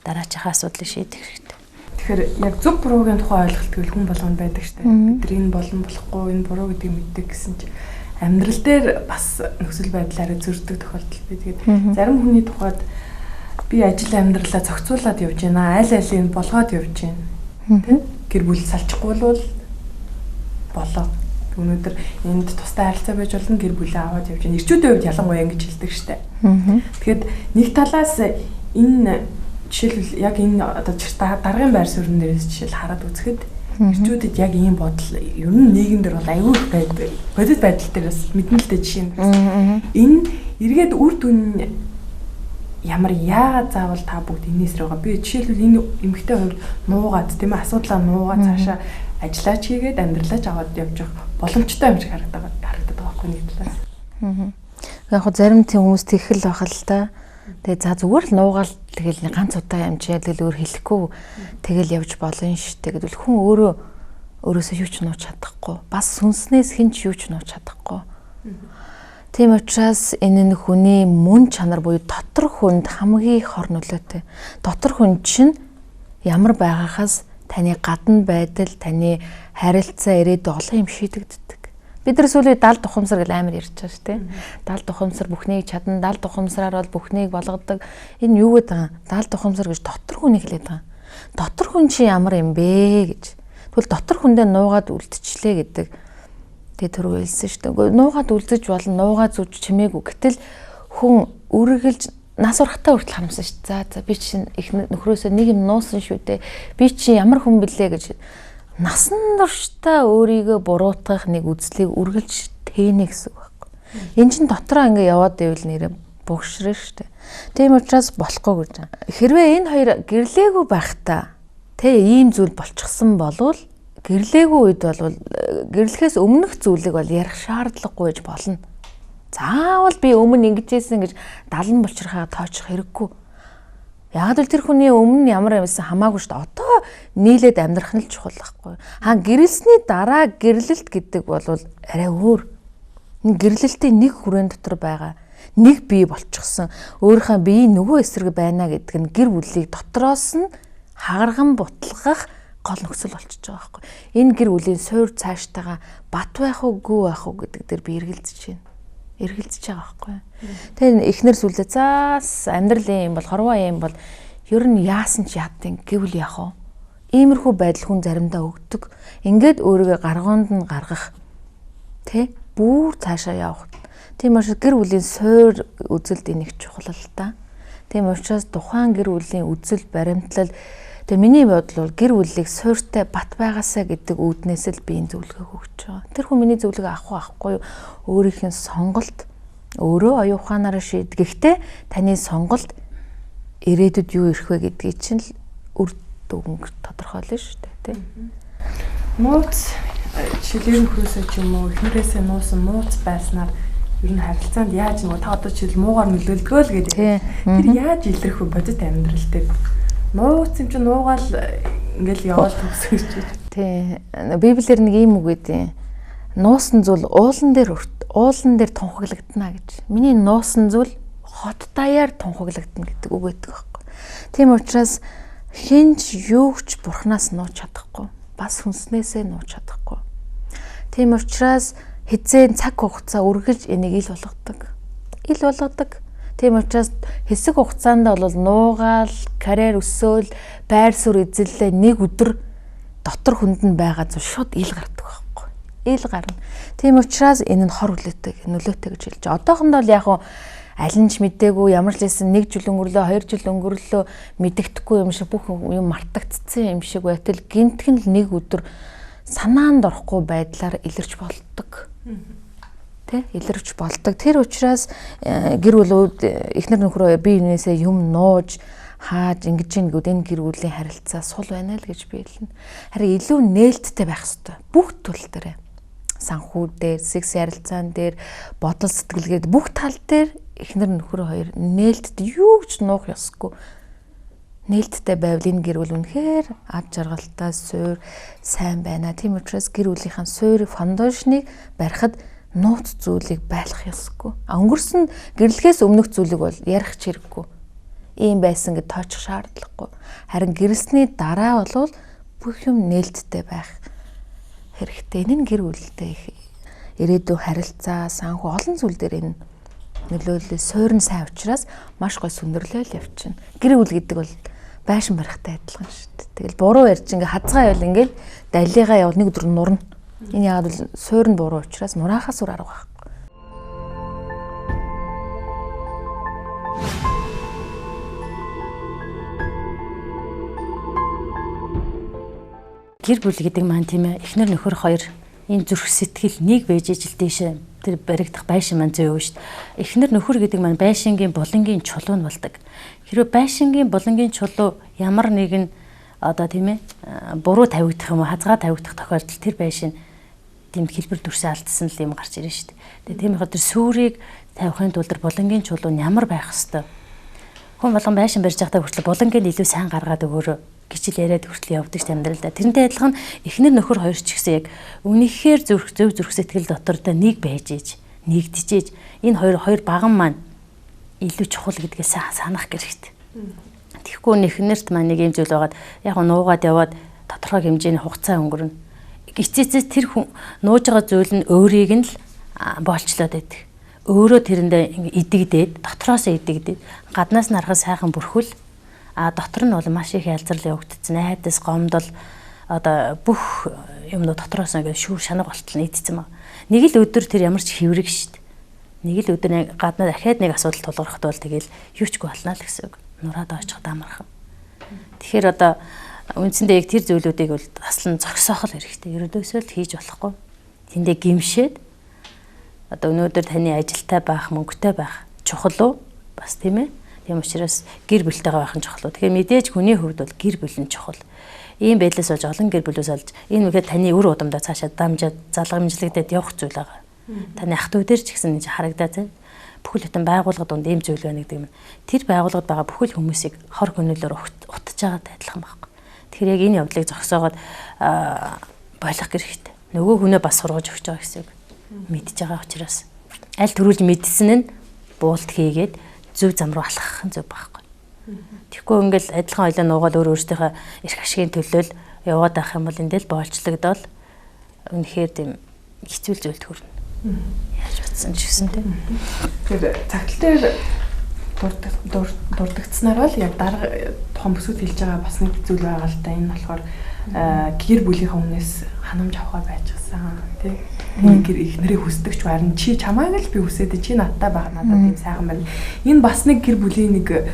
Speaker 4: Дараачихаа асуудлыг шийдэх хэрэгтэй.
Speaker 1: Тэгэхээр яг зөв буруугийн тухай ойлголт гэвэл хүн болгонд байдаг шүү дээ. Бид энэ болон болохгүй энэ буруу гэдгийг мэддэг гэсэн чинь амьдрал дээр бас нөхцөл байдлаараа зөрчдөг тохиолдол байдаг. Зарим хүний тухайд би ажил амьдралаа зохицуулаад явж байна. Аль алийг болгоод явж байна. Тэ? Гэр бүл салчихгүй бол болоо. Өнөөдөр энд тустай харилцаа байж болно гэр бүлээ аваад явж байна. Ирчүүдийн хувьд ялангуяа ингэж хэлдэг шүү дээ. Тэгэхээр нэг талаас энэ жишээлбэл яг энэ одоо даргын байр суурин дээрээс жишээл хараад үзэхэд ирчүүдэд яг ийм бодол ер нь нийгэмдэр бол аюул байдаг. Бодит байдал дээр бас мэднэлтэй жишээ нь. Энэ эргээд үр дүн ямар яагаад заавал та бүгд энэс рүү байгаа. Би жишээлбэл энэ эмэгтэй хувьд нуугаад тийм ээ асуудлаа нуугаад цаашаа ажиллаач хийгээд амьдралаач аваад явж явах боломжтой юм шиг харагдаад байгаа байхгүй нэг талаас.
Speaker 3: Яг хөө зарим тийм хүмүүс тэгхэл байх л та. Тэгээ за зүгээр л нуугаал тэгэл ганц удаа амжаа тэгэл өөр хэлэхгүй тэгэл явж болно шүү дээ гэдэл хүн өөрөөсөө юу ч нууж чадахгүй. Бас сүнснээс хэн ч юу ч нууж чадахгүй. Тийм учраас энэ нь хүний мөн чанар буюу дотор хүнд хамгийн их хор нөлөөтэй. Дотор хүн чинь ямар байгахаас таны гадна байдал, таны харилцаа ирээдүйн олон юм шийдэгддэг. Бид нар сүүлийн 70 тухамсар гэл амар ярьж байгаа шүү дээ. 70 тухамсар бүхнийг чадна, 70 тухамсараар бол бүхнийг болгодог. Энэ юу гэдэг вэ? 70 тухамсар гэж дотор хүнийг хэлээд байгаа. Дотор хүн чи ямар юм бэ гэж. Тэгвэл дотор хүндээ нуугаад үлдчихлээ гэдэг. Тэгээ түрүү хэлсэн шүү дээ. Нуугаад үлдэж болно, нуугаад зүж чимээгүй. Гэтэл хүн үргэлж нас урахтаа хүртэл харамсан шүү дээ. За би чинь их нөхрөөсөө нэг юм нуусан шүү дээ. Би чи ямар хүн блэ гэж насан туршдаа өөрийгөө буруутгах нэг үзлийг үргэлж тээнэ гэсэн үг байхгүй. Энд чинь дотроо ингээ яваад байвал нэрээ бугшраа штэ. Тийм учраас болохгүй гэж байна. Хэрвээ энэ хоёр гэрлээгүй байхдаа ийм зүйл болчихсон болвол гэрлээгүй үед бол гэрлэхээс өмнөх зүйлийг бол ярих шаардлагагүй гэж болно. Заавал би өмнө ингэжсэн гэж 70 болчихрахаа тоочих хэрэггүй. Яг л тэр хүний өмнө ямар юмсан хамаагүй шүү дээ. Одоо нийлээд амьдрах нь л чухал байхгүй. Гэрлэлсний дараа гэрлэлт гэдэг бол арай өөр. Гэрлэлтийн нэг хүрээнд дотор байгаа нэг бие болчихсон. Өөрийнхөө биеийн нөгөө эсрэг байна гэдэг нь гэр бүлийг дотроос нь хагарган бутлах гол нөхцөл болчихж байгаа байхгүй. Энэ гэр бүлийн суур цааштайгаа бат байх уу, гүү байх уу гэдэг дээр би эргэлзэж байна. Эргэлзэж байгаа байхгүй. Тэгээ эхнэр сүлдээ заас амьдрал юм бол хорвоо юм бол ер нь яасан ч яддаг гэвэл яах вэ? Иймэрхүү байдал хүн заримдаа өгдөг. Ингээд өөрийгөө гаргуунд нь гаргах тэ бүр цаашаа явах. Тийм учраас гэр бүлийн суур үзэлд энийг чухал л та. Тийм учраас тухайн гэр бүлийн үзэл баримтлал тэгээ миний бодлол гэр бүлийг суурьтай бат байгаасаа гэдэг үүднээс л би энэ зөвлөгөө өгч байгаа. Тэр хүн миний зөвлөгөө авахгүй юу? Өөрийнх нь сонголт өөрөө оюун ухаанаараа шийдгэхдээ таны сонголт ирээдүйд юу ирэх вэ гэдгийг чинь л үр дүнг тодорхойлно шүү дээ, тийм.
Speaker 1: Нууц шилээр нөхрөөсөө ч юм уу эхнэрээсээ нуусан нууц байснаар ер нь харилцаанд яаж нэг та одоо жишээл муугаар нөлөөлдгөө л гэдэг. Тэр яаж илэрх вэ бодит амьдрал дээр? Нууц юм чи нуугаал ингээл яваал төгсөж.
Speaker 3: Тий. Библиэр нэг юм үг гэдэг. Нуусан зүйл уулан дээр тунхаглагдана гэж. Миний нуусан зүйл хот даяар тунхаглагдана гэдэг үг байдаг байхгүй. Тийм учраас хинч юуч бурхнаас нууж чадахгүй. Бас хүнснээсээ нууж чадахгүй. Тийм учраас хизээ цаг хугацаа үргэлж энийг ил болгодог. Тийм учраас хэсэг хугацаанд бол нуугаал, карьер өсөөл, байр суурь эзэллээ нэг өдөр дотор хүнд нь байгаа зүйл шууд ил гардаг байхгүй. Ил гарна. Тийм учраас энэ нь хор нөлөөтэй гэж хэлж байгаа. Одоохондоо л яг аль нь ч мэдээгүй ямар ч лсэн 1 жил өнгөрлөө, 2 жил өнгөрлөө мэддэхгүй юм шиг бүх юм мартагдцсан юм шиг байтал гинтхэн л нэг өдөр санаанд орохгүй байдлаар илэрч болдог. Тэ илэрч болдог. Тэр учраас гэр бүлүүд эхнэр нөхрөө бие биенээсээ юм нууж хааж ингэж ингэвэл энэ гэр бүлийн харилцаа сул байна л гэж би хэлнэ. Харин илүү нээлттэй байх хэрэгтэй. Бүх төл дээр. санхүү дээр, секс ярилцаан дээр, бодол сэтгэлгээд бүх тал дээр эхнэр нөхөр хоёр нээлттэй юу ч нуух ёсгүй. Нээлттэй байвал энэ гэр бүл үнэхээр ад жаргалтай суурь сайн байна. Тийм учраас гэр бүлийнхаа суурь фундашныг барихад нууц зүйлийг байлгах ёсгүй. Өнгөрсөн гэрлэхээс өмнөх зүйлийг бол ярих хэрэггүй. Ийм байсан гэж тоочих шаардлагагүй. Харин гэрлсний дараа бол бүх юм нээлттэй байх хэрэгтэй. Энэ нь гэр бүлтэй их ирээдүйн харилцаа, санхүү олон зүйл дээр энэ нөлөөлөл суурь нь сайн учраас маш гой сүндэрлэл явчихна. Гэр бүл гэдэг бол байшин барихтай адилхан шүү дээ. Тэгэл буруу ярьж ингээ хазгаа явал ингээд далигаа явал нэг өдөр нурна. Энэ яагаад бол суурь нь буруу учраас нураахаас үр арга байхгүй.
Speaker 4: Гэр бүл гэдэг маань тийм ээ эхнэр нөхөр хоёр энэ зүрх сэтгэл нэг байж ижил дэше тэр баригдах байшин маань зөө шүү дээ. Эхнэр нөхөр гэдэг маань байшингийн булангийн чулуу нь болдог. Хэрвээ байшингийн булангийн чулуу ямар нэгэн одоо тийм ээ буруу тавигдах юм уу хазгаа тавигдах тохиолдолд тэр байшин тийм хэлбэр дүрсээ алдсан л юм гарч ирнэ шүү дээ. Тэгээ тийм их тэр сүрийг тавихын тулд булангийн чулуу нь ямар байх хэвээр. Хүн болгон байшин барьж байхдаа хүртэл булангийн илүү сайн гаргаад өгөөрэй гэж яриад хүртэл явдаг ш амьдралдаа. Тэрнтэй адилхан эхнэр нөхөр хоёр ч гэсэн яг үнэхээр зөв зүрх сэтгэл дотор та нэг байж ээж, нэгдэж ээж энэ хоёр баган маань илүү чухал гэдгээ санах хэрэгтэй. Тэгэхгүй эхнэрт маань нэг юм зүйл байгаад яг нуугаад яваад тодорхой хэмжээний хугацаа өнгөрнө. Гисцээсээ тэр хүн нууж байгаа зүйл нь өөрийг нь л боолчлоод байдаг. Өөрөө тэрэндээ идэгдээд, дотроосоо идэгдээд, гаднаас нь харахад сайхан бүрхүүл дотор нь бол маш их ялзрал явагдсан. Найдас, гомдол одоо бүх юмнууд дотроос ингээд шүүр шанаг болтол нийцсэн баг. Нэг л өдөр тэр ямар ч хэврэг шүү дээ. Нэг л өдөр гаднаа дахиад нэг асуудал тулгархад бол тэгэл юу ч болно л гэсэн үг. Нураад очих дамархан. Тэгэхээр одоо үндсэндээ яг тэр зүйлүүдийг бол таслан зогсоох л хэрэгтэй. Ерөөдөөсөө л хийж болохгүй. Тэндээ гимшээд одоо өнөөдөр таны ажилтай байх, мөнгөтэй байх чухал уу? Бас тийм ээ. Тийм учраас гэр бүлтэйгээ байх нь чухал. Тэгэхээр мэдээж хүний хувьд бол гэр бүл нь чухал. Ийм байдлаас болж олон гэр бүлээс олж энэ үгээд таны үр удамдаа цаашаа дамжаад залгамжлагдаад явах зүйл байгаа. Таны ах トゥ дээр ч гэсэн харагдаа зэ. Бүхэл бүтэн байгууллагад дунд ийм зүйл байна гэдэг юм. Тэр байгууллагад байгаа бүхэл хүмүүсийг хор хөнөөлөөр утж байгаад адилхан байхгүй. Тэгэхээр яг энэ явдлыг зогсоогоод болох хэрэгтэй. Нөгөө хүнээ бас сургаж өгч байгаа гэсэн үг. Мэдж байгаа учраас аль төрүүлж мэдсэн нь буулт хийгээд зөв зам руу алхах нь зөв байхгүй. Тэгэхгүй ингээл адилхан ойлоо нуугаад өөрөөсөө эрх ашигын төлөөл яваад авах юм бол эндээ л боолчлогдоод үнэхээр тийм хэцүү зүйлд хүрнэ. Яаж бодсон ч гэсэн тийм.
Speaker 1: Тэгэхээр цагтл дээр дурддагцснаар бол яг дарга том бүсүүд хэлж байгаа бас нэг зүйл байгаа л да. Энэ болохоор гэр бүлийнхаа өмнөөс ханамж авахаа байж гисэн тий. Гэр ихнэрээ хүсдэгч харин чи чамайг л би хүсээд чи надтай байх надад тийм сайхан байна. Энэ бас нэг гэр бүлийн нэг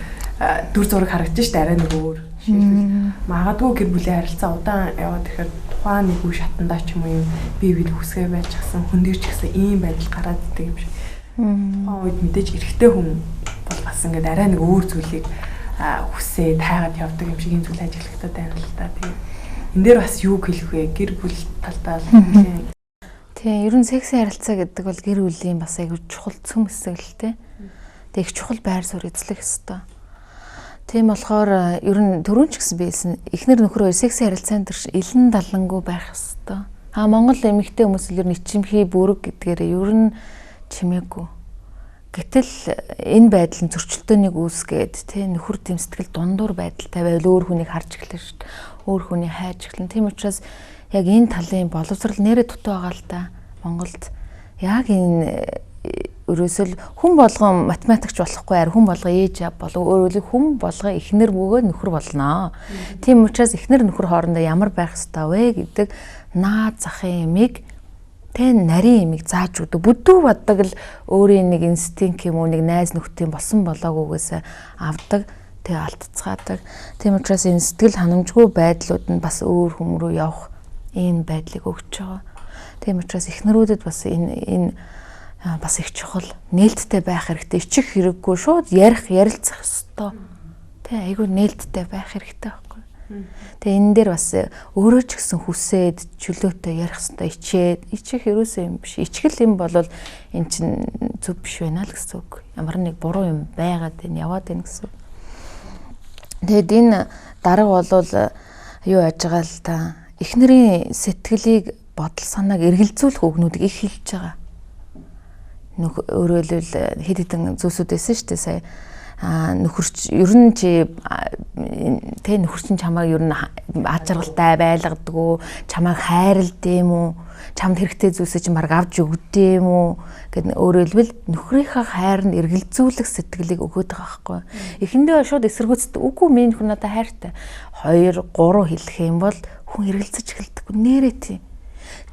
Speaker 1: дүр зураг харагдаж штэ арай нэг өөр. Жишээлбэл магадгүй гэр бүлийн харилцаа удаан яваад ихээр тухайн нэг үе шатандаа ч юм уу бие биед хүсгээ байж гисэн хүн дээр ч гэсэн ийм байдал гараад идэг юм шиг. Тухайн үед мэдээж эрэгтэй хүн бол бас ингээд арай нэг өөр зүйлийг хүсээ тайгаад явдаг юм шиг энэ зүйл ажиглагдаад байна л да. Тийм. Энд дээр бас юу хэлэх вэ? Гэр бүл талдаа
Speaker 3: тийм, ер нь секси харилцаа гэдэг бол гэр бүлийн бас аягүй чухал цөм хэсэг л тий. Тэг их чухал байр суурь эзлэх ёстой. Тийм болохоор ер нь түрүүн ч гэсэн биелсэн эхнэр нөхөр хоёр секси харилцаанд илэн далангуй байх ёстой. Монгол эмэгтэй хүмүүс ер нь ичимхий бүрэг гэдгээр ер нь чимээгүй. Гэтэл энэ байдал нь зөрчилдөөнийг үүсгээд тий нөхөр тийм сэтгэл дундуур байдалтай байвал өөр хүнийг харж эхэлнэ шүү дээ. Өөр хүнийг хайж эхэлнэ. Тийм учраас яг энэ талын боловсрал нэрээ дутуу байгаа л да. Монголд яг энэ ерөөсөл хүн болгон математикч болохгүй арь хүн болго ээж болов өөрөөр хүн болго эхнэр бөгөөд нөхөр болно. Тийм учраас эхнэр нөхөр хоорондоо ямар байх ёстой вэ гэдэг наад захын ямиг тэ нарийн ямиг зааж өгдөг. Бүдүү баддаг л өөрийн нэг инстинкт юм уу нэг найз нөхдийн болсон болоогүйгээс авдаг. Тэг алдцгаадаг. Тийм учраас энэ сэтгэл ханамжгүй байдлууд нь бас өөр хүм рүү явах энэ байдлыг өгч байгаа. Тийм учраас эхнэрүүдэд бас энэ бас их чухал нээлттэй байх хэрэгтэй. Ичих хэрэггүй шууд ярилцах ёстой. Тэ айгүй нээлттэй байх хэрэгтэй байхгүй. Тэгээ энэ дээр бас өөрөө ч гэсэн хүсээд чөлөөтэй ярих хэвээр ичих ерөөсөө юм биш. Ичгэл юм бол эн чинь зөв биш байна л гэсэн үг. Ямар нэг буруу юм байгаад энэ яваад байна гэсэн үг. Тэгэд энэ дарга болвол юу яаж байгаа л та эхнэрийн сэтгэлийг бодол санааг эргэлзүүлэх үгнүүдийг их хэлж байгаа. Өөрөөлөл хэд хэдэн зүйлсүүд байсан шүү дээ сая. Нөхөрч ер нь чи тэ нөхөрчин чамайг ер нь аз жаргалтай байлгадаг, чамайг хайрладаг юм уу, чамд хэрэгтэй зүйлсээ чи баг авч өгдөг юм уу гэд өөрөөлбөл нөхрийнхээ хайранд эргэлзүүлэх сэтгэлийг өгөөд байгаа байхгүй. Эхэндээ шууд эсэргүүцдэг. Үгүй минь хүн надад хайртай. 2 3 хэлэх юм бол хүн эргэлзэж эхэлдэг. Нэрээ тийм.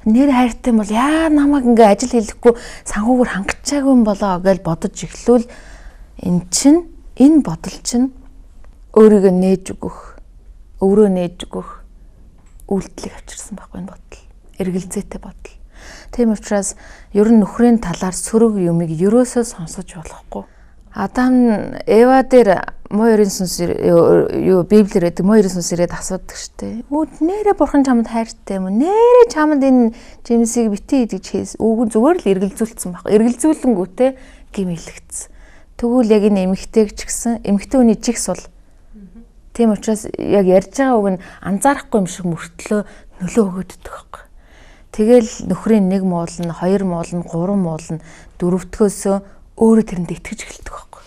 Speaker 3: Нэр хайртай бол яа намайг ингээ ажил хийхгүй санхүүгээр хангачаагүй юм болоо гэж бодож эхлүүл энэ бодол чинь өөрийгөө нээж өгөх, өөрөө нээж өгөх үйлдэлийг авчирсан байхгүй энэ бодол. Эргэлзээтэй бодол. Тийм учраас ер нь нөхрийн талаар сөрөг юмыг ерөөсөө сонсож болохгүй. Адам Эва дээр моёрын сүнс юу Библиэр гэдэг моёрын сүнс ирээд асуудаг штэ. Нэрэ бурхан чамд хайртай юм уу? Нэрэ чамд энэ жимсийг битээ идэж хийс. Үгүй зүгээр л эргэлзүүлсэн баг. Эргэлзүүлэнгүүтээ гимэлэгдсэн. Тэгвэл яг энэ эмэгтэйг ч гэсэн эмэгтэй хүний жигс бол. Тийм учраас яг ярьж байгаа үг нь анзаарахгүй юм шиг мөртлөө нөлөө өгödдөг байхгүй. Тэгэл нөхрийн 1 муулна, 2 муулна, 3 муулна, 4-өөсөө өөрөө тэрэнд итгэж эхэлдэг байхгүй.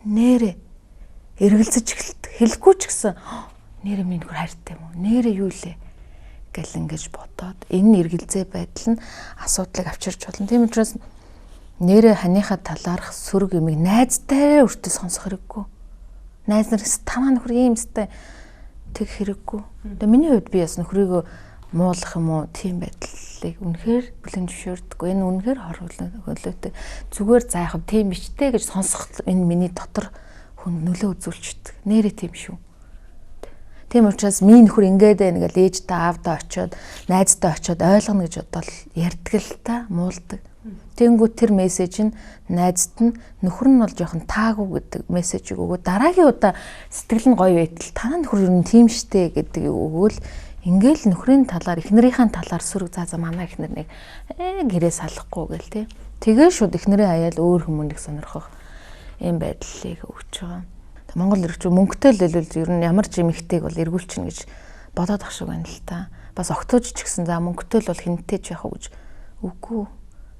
Speaker 3: Нэрэ эргэлзэж эхэлдэг. Хэлэхгүй ч гэсэн нэрэ минь нөхөр хайртай юм уу? Нэрэ юу лээ гэл ингэж бодоод энэ эргэлзээ байдал нь асуудлыг авчирч болно. Тийм учраас нэрэ ханыхаа талаарх сөрөг юмыг найзтай өртөө сонсох хэрэггүй. Найз нар тамаа нөхөр ийм сте тэг хэрэггүй. Тэгээ миний хувьд би бас нөхрийгөө муулах юм уу тийм байдлыг үнэхээр бүлээн зөвшөөрдөг. Энэ үнэхээр хөрөлөөтэй. Зүгээр за яг тийм бичтэй гэж сонсох энэ миний дотор хүн нөлөө үзүүлчихдэг. Нэрэ тийм шүү. Тийм учраас минь нөхөр ингээд байна гэж ээжтэй аавдаа очиод найзтай очиод ойлгоно гэж бодвол ярьдаг л та муулдаг. Тэнгүү тэр мессеж нь найзд нь нөхөр нь бол жоохон таагүй гэдэг мессежийг өгөө дараагийн удаа сэтгэл нь гоё байтал танаа нөхөр юу тийм штэ гэдэг өгөөл ингээл нөхрийн талаар эхнэрийнхээ талаар сөрөг заа манай эхнэр нэг гэрээ салахгүй гэл тий. Тэгээ шууд эхнэрийн аяал өөр хүмүүнийг сонирхох юм байдлыг өгч байгаа. Монгол ирчүү мөнгөтэй л ер нь ямар ч эмэгтэйг бол эргүүлчихнэ гэж бодоод ах шиг байна л та. Бас октооч ч гэсэн за мөнгөтэй л бол хинттэй ч яах вэ гэж үгүй.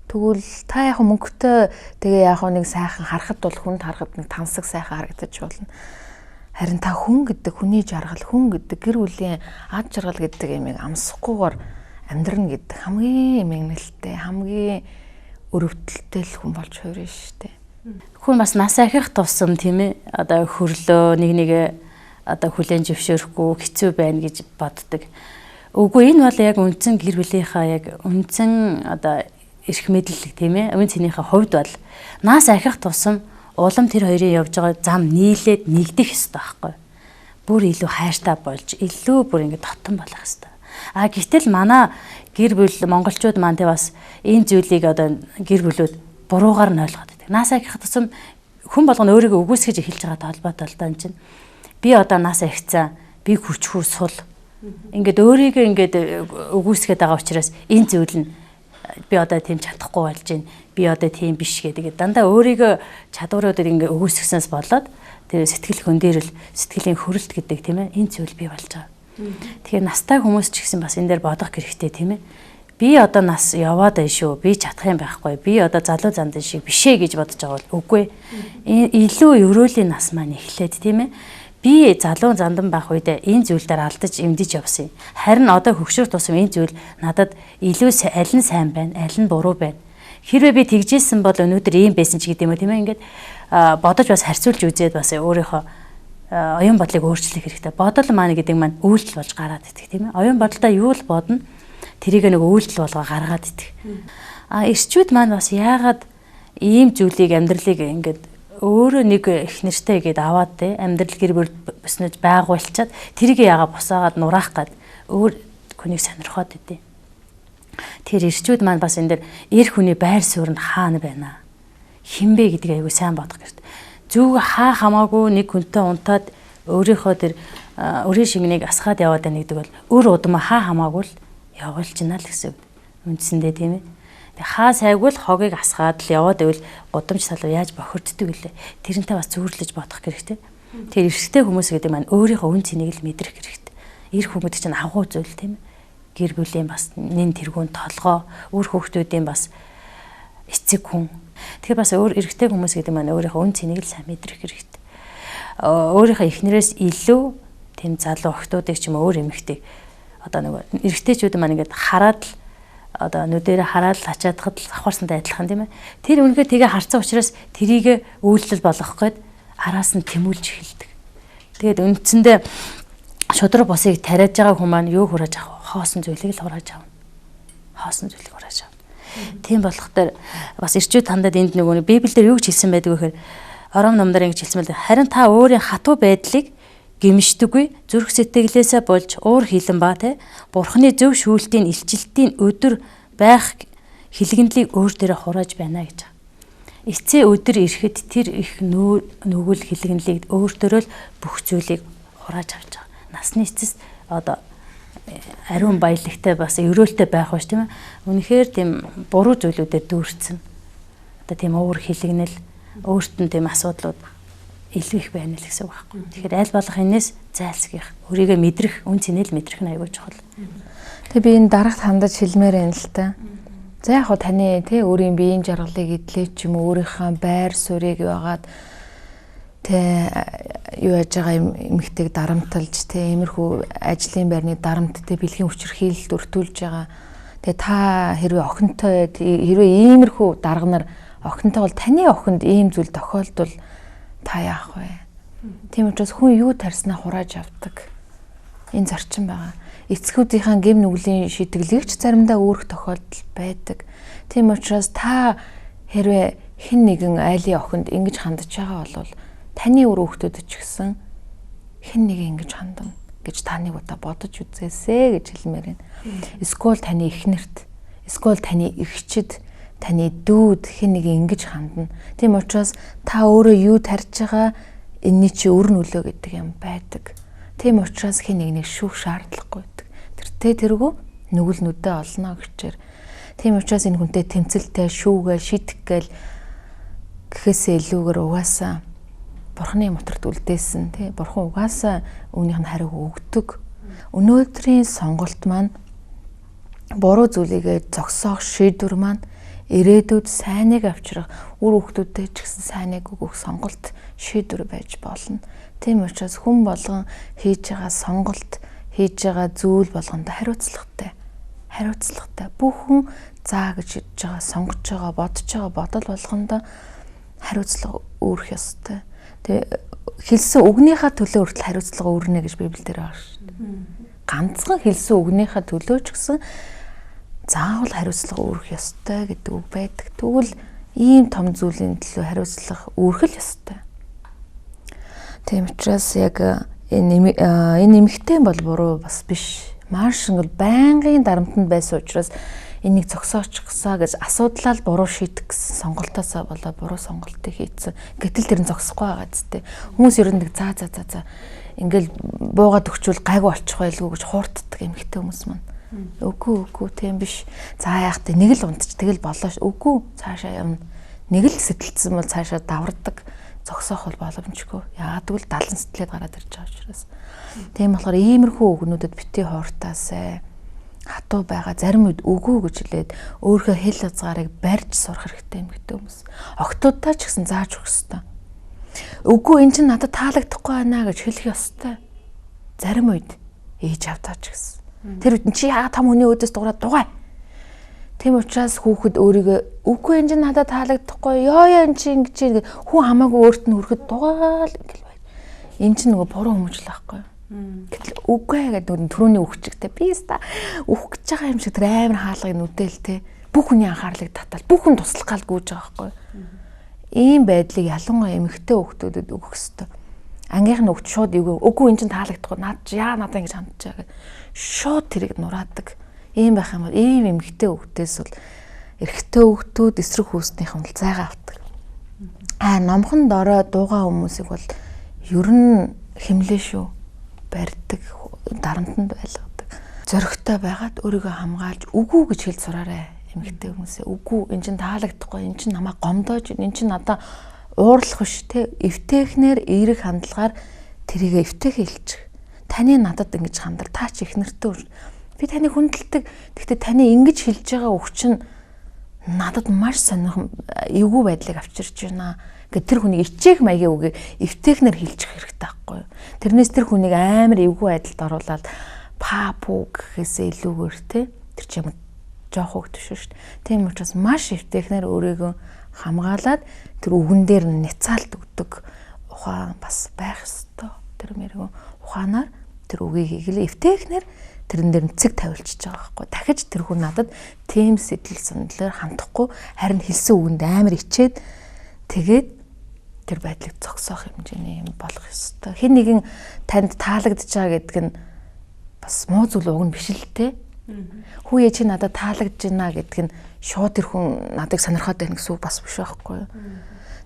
Speaker 3: Тэгвэл та яг мөнгөтэй тэгээ яг нэг сайхан харахад бол хүнд харахад нэг тансаг сайхан харагдаж болно. Харин та хүн гэдэг хүний жаргал, хүн гэдэг гэр бүлийн ад жаргал гэдэг юмыг амсахгүйгээр амьдрна гэдэг хамгийн эмгэнэлтэй, хамгийн өрөвдөлтэй л хүн болж хувирна шүү дээ.
Speaker 4: Хүн бас нас ахих тусам тийм ээ одоо хөрлөө нэг одоо хүлэн зөвшөөрөхгүй хэцүү байна гэж боддог. Үгүй энэ бол яг үндсэн гэр бүлийнхаа яг үндсэн одоо эрх мэдлэг тийм ээ үн цэнийхээ хувьд бол нас ахих тусам улам тэр хоёрын явж байгаа зам нийлээд нэгдэх ёстой байхгүй. Бүр илүү хайртай болж илүү бүр ингэ дотн болох ёстой. Гэтэл манай гэр бүл монголчууд маань тий бас энэ зүйлийг одоо гэр бүлүүд буруугаар нь ойлгоод байдаг. Нас ахих тусам хүн болгоно өөрийгөө үгүйсгэж эхэлж байгаа толботой л даа энэ чинь. Би одоо нас ахицсан, би хүчгүй сул. Ингээд өөрийгөө ингээд үгүйсгээд байгаа учраас энэ зүйл нь би одоо тийм чадахгүй болж байна. Би одоо тийм биш гэдэг. Дандаа өөрийгөө чадваруудыг ингээ өгөөсгснээс болоод тэр сэтгэл хөндөрөл, сэтгэлийн хөрөлт гэдэг тийм ээ энэ зүйл бий болж байгаа. Тэгэхээр настай хүмүүс ч гэсэн бас энэ дээр бодох хэрэгтэй тийм ээ. Би одоо нас яваад байна шүү. Би чадах юм байхгүй. Би одоо залуу зандын шиг бишээ гэж бодож байгаа бол үгүй. Илүү өрөөлийн нас маань эхлээд тийм ээ. Би залуу зандан байх үед энэ зүйл дээр алдаж эмдэж явсан юм. Харин одоо хөгшрөх тусам энэ зүйл надад илүү аль нь сайн байна, аль нь буруу байна. Хэрвээ би тэгжсэн бол өнөөдөр ийм байсан ч гэдэг юм уу тийм ээ. Ингээд бодож бас харьцуулж үзээд бас өөрийнхөө оюун бодлыг өөрчлөх хэрэгтэй. Бодол маань гэдэг маань үйлдэл болж гараад идэх тийм ээ. Оюун бодолтой юу л бодно тэрийг нэг үйлдэл болгоо гаргаад идэх. Эрчүүд маань бас яагаад ийм зүйлийг амьдралыг ингээд өөрөө нэг их нэртэй гээд аваад те амьдрал гэр бүл бүснэж байгуулчаад тэрийг яага бусаагаад нураах гад өөр хүнийг сонирхоод идэв. Тэр эрчүүд маань бас энэ дэр эр хүний байр суурь нь хаана байна? Хинбэ гэдгийг аягүй сайн бодох хэрэгтэй. Зүг хаа хамаагүй нэг хүнтэй унтаад өөрийнхөө тэр өрийн шингэнийг асгаад яваад байна гэдэг бол өр удам хаа хамаагүй л явуулж байна л гэсэн үг. Үндсэндээ тийм ээ. Тэгээ хаа сайгүй л хогийг асгаад л яваад байвал гудамж тал руу яаж бохирддаг вүлээ. Тэрнтэй бас зүүрлэж бодох хэрэгтэй. Тэгэхээр эрэгтэй хүмүүс гэдэг маань өөрийнхөө үн цэнийг л мэдрэх хэрэгтэй. Эр хүмүүс чинь агуу зүйл тийм ээ. Гэр бүлийн бас нэн тэргүүн толгоо, үр хүүхдүүдийн бас эцэг хүн. Тэгэхээр бас өөр эрэгтэй хүмүүс гэдэг маань өөрийнхөө үн цэнийг л сайн мэдрэх хэрэгтэй. Өөрийнхөө эхнэрээс илүү тийм залуу охтуудыг ч юм уу өөр эмэгтэй одоо нэг эрэгтэйчүүд маань ингээд хараад л одоо нүдэрээ хараад л ачаадахад л авахарсантай адилхан тийм ээ. Тэр үнэхээр тэгээ харцсан учраас тэрийг үйлдэл болгох гээд араас нь тэмүүлж эхэлдэг. Тэгээд үндсэндээ шудраг босыг тариаж байгаа хүн маань юу хурааж авах вэ? Хоосон зүйлийг л хурааж авна. Хоосон зүйлийг хурааж авна. Тийм болохоор бас ирчүүд тандад энд нөгөө Библиэлд юу гэж хэлсэн байдаг вэ гэхээр ором номдор ингэж хэлсэн байл. Харин та өөрийн хатуу байдлыг гимшдэггүй, зүрх сэтгэлээсээ болж уур хилэн ба те Бурхны зөв шүүлтийн илчилтийн өдөр байх хилэгнэлийг өөр дээрээ хурааж байна гэж. Эцээ өдөр ирэхэд тэр их нүгэл хилэгнэлийг өөр дөрөөл бүх зүйлийг хурааж авч байгаа. Насны эцэс одоо ариун баялагтай бас өрөөлтэй байх ба ш тийм ээ. Үнэхээр тийм буруу зүйлүүдэд дүүрсэн. Одоо тийм уур хилэгнэл өөрт нь тийм асуудлууд илүү их байна л гэсэн үг байхгүй. Тэгэхээр аль болох энэс зайлсхийх, өөрийгөө мэдрэх, үн цэнэл мэдрэх нь аягүй чухал.
Speaker 3: Тэгээ би энэ дарагт хандаж хэлмээр юм л та. За яг хоо таны тий өөрийн биеийн жаргалыг эдлээ ч юм уу өөрийнхөө байр суурийг яагаад тий юу яаж байгаа эмэгтэйг дарамталж тий иймэрхүү ажлын байрны дарамт тий бэлгийн хүчирхийлэлд өртүүлж байгаа. Тэгээ та хэрвээ охинтой хэрвээ иймэрхүү дарга нар охинтой бол таны охинд ийм зүйл тохиолдвол та яах вэ? Тийм учраас хүн юу тарснаа хурааж авдаг. Энэ зарчим байгаа. Эцгүүдийнхээ гэм нүглийн шийтгэлэгч заримдаа өөрөх тохиолдол байдаг. Тийм учраас та хэрвээ хэн нэгэн айлын охинд ингэж хандж байгаа бол таны өр хүүхдүүд ч гэсэн хэн нэг ингэж хандна гэж таныг удаа бодож үзээсэй гэж хэлмээр байна. Эсвэл таны эхнэрт, эсвэл таны эгчид, таны дүүд хэн нэг ингэж хандна. Тийм учраас та өөрөө юу тарьж байгаа энэний чи өр нөлөө гэдэг юм байдаг. Тийм учраас хэн нэг шүүх шаардлагагүй байдаг. Тэргүү нүгэл нүдэ олно гэчээр. Тийм учраас энэ хүнтэй тэмцэлтэй шүүгээл шитгэгээл гэхээсээ илүүгээр угаасаа Бурхны моторт үлдээсэн тий Бурхан угаасаа үүнийх нь хариу өгдөг. Өнөөдрийн сонголт маань буруу зүйлийгээ зогсоох шийдвэр маань ирээдүйд сайныг авчрах үр хүүхдүүдэд ч гэсэн сайныг өгөх сонголт шийдвэр байж болно. Тийм учраас хүн болгон хийж байгаа сонголт, хийж байгаа зүйл болгонд хариуцлагатай. Бүх хүн заа гэж хэлж байгаа, сонгож байгаа, бодож байгаа бодол болгонд хариуцлага өөрөх ёстой. Тэгээ хэлсэн үгнийхээ төлөө хүртэл хариуцлага өөрнө гэж Библиэлд байгаа шүү дээ. Ганцхан хэлсэн үгнийхээ төлөө ч гэсэн заавал хариуцлага өөрөх ёстой гэдэг үг байдаг. Тэгвэл ийм том зүйлийн төлөө хариуцлага өөрөх л ёстой. Тийм учраас яг энэ эмэгтэй бол буруу бас биш. Маш ингл байнгын дарамтанд байсан учраас энийг зогсоочихсаа гэж асуудлаа л буруу шийдэх гэсэн сонголтоосоо болоод буруу сонголтыг хийцэн. Гэтэл тэр нь зогсохгүй байгаа зү. Хүмүүс ер нь нэг за ингээл буугаад өгчвөл гайгүй олчих байлгүй гэж хуурддаг эмэгтэй хүмүүс маань. Үгүй тийм биш. За яах вэ? Нэг л унтч тэгэл болоо ш. Үгүй цаашаа явна. Нэг л сэтэлцсэн бол цаашаа давардаг. Зогсоох бол боломжгүй. Яадаг л 70 сэтгэлээд гараад ирж байгаа учраас. Тийм болохоор иймэрхүү үгнүүдэд битгий хууртаасай. Хатуу байгаа зарим үед үгүй гэж хэлээд өөрийнхөө хэл хязгаарыг барьж сурах хэрэгтэй эмэгтэй хүмүүс. Охтуудаа ч гэсэн зааж өгөх ёстой. Үгүй эн чинь надад таалагдахгүй байна гэж хэлэх ёстой. Зарим үед ээж авдаа ч гэсэн. Тэр үед чи яагаад том хүний өөдөөс дуурайд дугай. Тийм учраас хүүхэд өөрийгөө үгүй энэ чинь надад таалагдахгүй ёо энэ чинь ингэж хүн хамаагүй өөрт нь хүрэхэд дугаал ингээл бай. Энэ чинь нөгөө буруу хүмүүжил байхгүй. Гэтэл үгүй гэдэг нөгөө түрүүний үхчихтэй би ста үхэх гэж байгаа юм шиг тэр амар хаалгыг нүдэл те. Бүх хүний анхаарлыг татал бүх хүн туслах гал гүйж байгаа байхгүй. Ийм байдлыг ялангуяа эмэгтэй хүүхдүүдэд өгөх ёстой. Ангийнх нь өгч шууд үгүй энэ чинь таалагдахгүй наад яа надаа ингэж хандж байгаа гэд шууд тэрийг нураадаг. Ийм байх юм бол ийм эмэгтэй хүүхдээс бол эрэгтэй хүүхдүүд эсрэг хүүснийхэн бол зайгаа авдаг. Номхон дорой дуугаа хүмүүсийг бол ер нь хэмлээ шүү. барьдаг, дарамтанд байлгадаг. Зоригтой байгаад өөрийгөө хамгаалж үгүй гэж хэлж сураарай эмэгтэй хүмүүсээ. Үгүй, эн чинь таалагдахгүй, эн чинь намайг гомдоож, эн чинь надаа уурлах биш те. Эвтэхнэр эерэг хандлагаар тэрийг эвтэх хэлчих. Таны надад ингэж хандал, та ч их нэртэй. Би таныг хүндэлдэг. Гэхдээ таны ингэж хэлж байгаа үг чинь надад маш сонирхол эвгүй байдлыг авчирч байна. Гэт тэр хүнийг ичээх маягийн үгийг эвтэхнэр хэлчих хэрэгтэй байхгүй юу? Тэрнээс тэр хүнийг амар эвгүй байдалд оруулаад папу гэхээсээ илүүгээр те тэр чинь жоох хөвгт биш шүү дээ. Тийм учраас маш эвтэхнэр өөрийгөө хамгаалаад тэр үгэн дээр няцаалт өгдөг ухаан бас байх ёстой. Тэр мэрэгэн ухаанаар тэр үгийг хийгээл эвтэхнэр тэрэн дээр цэг тавилчиж байгаа байхгүй. Дахиж тэр хүн надад тийм сэтэл сандлаар хандахгүй харин хэлсэн үгэнд амар ичээд тэгээд тэр байдлыг зогсоох хэмжээний юм болох ёстой. Хэн нэгэн танд таалагдж байгаа гэдг нь бас муу зүйл уг нь биш л те. Хүүе чи надад таалагдж байна гэдг нь шууд тэр хүн надыг сонирхоод байна гэсэн үг бас биш байхгүй юу.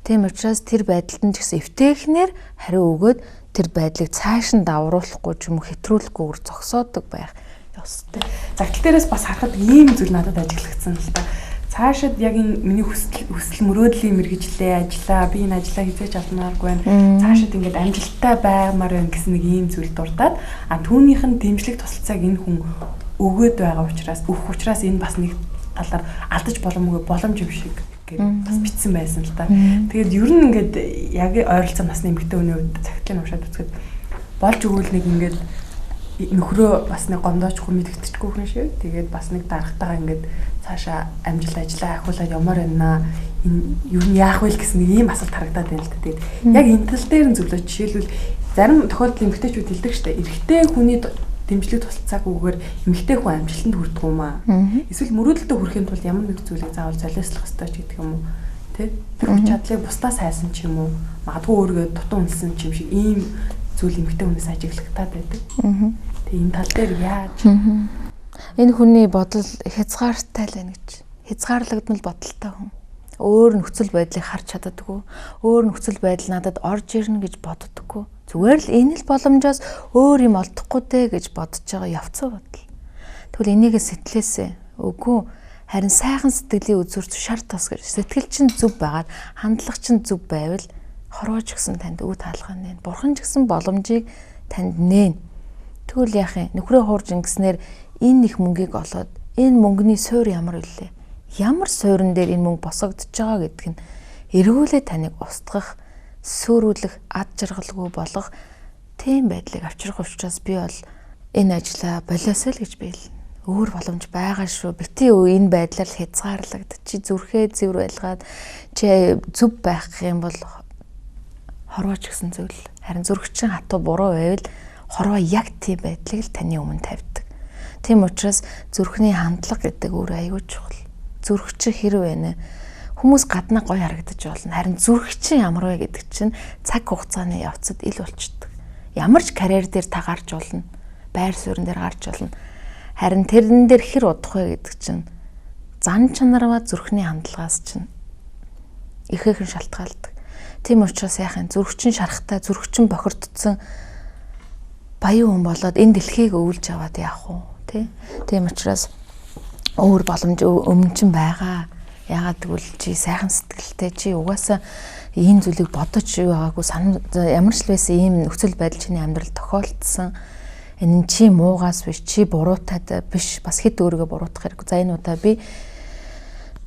Speaker 3: Тийм учраас тэр байдалд нь ч гэсэн эвтэхнэр хариу өгөөд тэр байдлыг цааш нь давруулахгүй ч юм уу хэтрүүлэхгүйгээр зогсоодог байх ёстой.
Speaker 1: Загтал дээрээс бас харахад ийм зүйл надад ажиглагдсан л та. Цаашид яг энэ миний хүсэл мөрөөдлийн мэргэжлээ ажиллаа. Би энэ ажлаа хизээж авмааргүй байна. Цаашид ингээд амжилттай баймаар байна гэсэн нэг ийм зүйл дурдаад түүнийх нь дэмжлэг тусалцааг энэ хүн өгөөд байгаа учраас энэ бас нэг талаар алдаж боломж юм шиг бас битсэн байсан л та. Тэгээд ер нь ингээд яг ойролцоо насны эмэгтэй хүний хувьд цагтлын уншаад үзэхэд болж өгвөл нэг ингээд нөхрөө бас нэг гомдоочгүй мэдгэдэггүй хүн шиг. Тэгээд бас нэг дарагтайгаа ингээд цаашаа амжилт ажиллаа ахиулаад ямаар байна. Энэ ер нь яах вэ гэсэн нэг ийм асуулт харагдаад байна л та. Тэгээд яг энэ тал дээр нь зөвлөж жишээлбэл зарим тохиолдолд эмэгтэйчүүд хэлдэг штэ. Эрэгтэй хүний дэмжлэг тусалцаагүйгээр эмэгтэй хүн амжилтанд хүрдэг юм аа. Эсвэл мөрөөдөлтөд хүрэхин тулд ямар нэг зүйлийг заавал золиослох ёстой ч гэдэг юм уу. Тэ? Тэр чадлыг бусдаас хайсан ч юм уу. Магадгүй өөрийгөө дутуу үнэлсэн ч юм шиг ийм зүйл эмэгтэй хүнээс ажиглагтаад байдаг. Тэгээ энэ тал дээр яаж
Speaker 3: энэ хүний бодол хязгаартай л байна гэж. Хязгаарлагдмал бодолтой хүн. Өөр нөхцөл байдлыг харж чаддаггүй. Өөр нөхцөл байдал надад орж ирнэ гэж боддоггүй. Зүгээр л энэ л боломжоос өөр юм олдохгүй дээ гэж бодож байгаа явцсан бодол. Тэгвэл энийг сэтгэлээсээ үгүй харин сайхан сэтгэлийн үзүүрч шар тас гэж сэтгэл чинь зүв байгаад хандлага чинь зүв байвал хорвооч гэсэн танд өв таалга нэ. Бурхан ч гэсэн боломжийг танд нээн. Тэгвэл яах юм? Нөхрөө хуурж ингэснээр энэ их мөнгийг олоод энэ мөнгөний суурь ямар вүлээ? Ямар суурин дээр энэ мөнгө босогдож байгаа гэдг нь эргүүлээ таныг устгах, сөөрүүлэх, ад жаргалгүй болгох тийм байдлыг авчрах учраас би бол энэ ажлаа болиосоо л гэж биелнэ. Өөр боломж байгаа шүү. Бити энэ байдлаар хязгаарлагдчих. Чи зүрхээ зэвэр байлгаад чи зүв байх юм бол хорвооч гэсэн зүйл. Харин зүрхчин хатуу буруу байвал хорвоо яг тийм байдлыг л таны өмнө тавьдаг. Тийм учраас зүрхний хандлага гэдэг өөр аюул чухал. Зүрх чи хэрэг байна. Хүмүүс гаднаа гоё харагдаж болно. Харин зүрх чинь ямар вэ гэдэг чинь цаг хугацааны явцад ил болчдөг. Ямар ч карьер дээр та гарч болно. Байр суурин дээр гарч болно. Харин тэрэн дээр хэр удах вэ гэдэг чинь зан чанараа зүрхний хандлагаас чинь ихээхэн шалтгаалдаг. Тийм учраас яахын зүрх чинь шарахтай, зүрх чинь бохирдсон баян хүн болоод энэ дэлхийг өвлж аваад яах вэ? Тийм учраас өөр боломж өмнө чинь байгаа. Яагаад гэвэл чи сайхан сэтгэлтэй чи угаасаа ийм зүйлийг бодож байгаагүй ямар ч л байсан ийм нөхцөл байдал чиний амьдрал тохиолдсон. Энэ чи муугаас биш чи буруутай биш бас хэд өөрийгөө буруутгах хэрэг. За энэ удаа би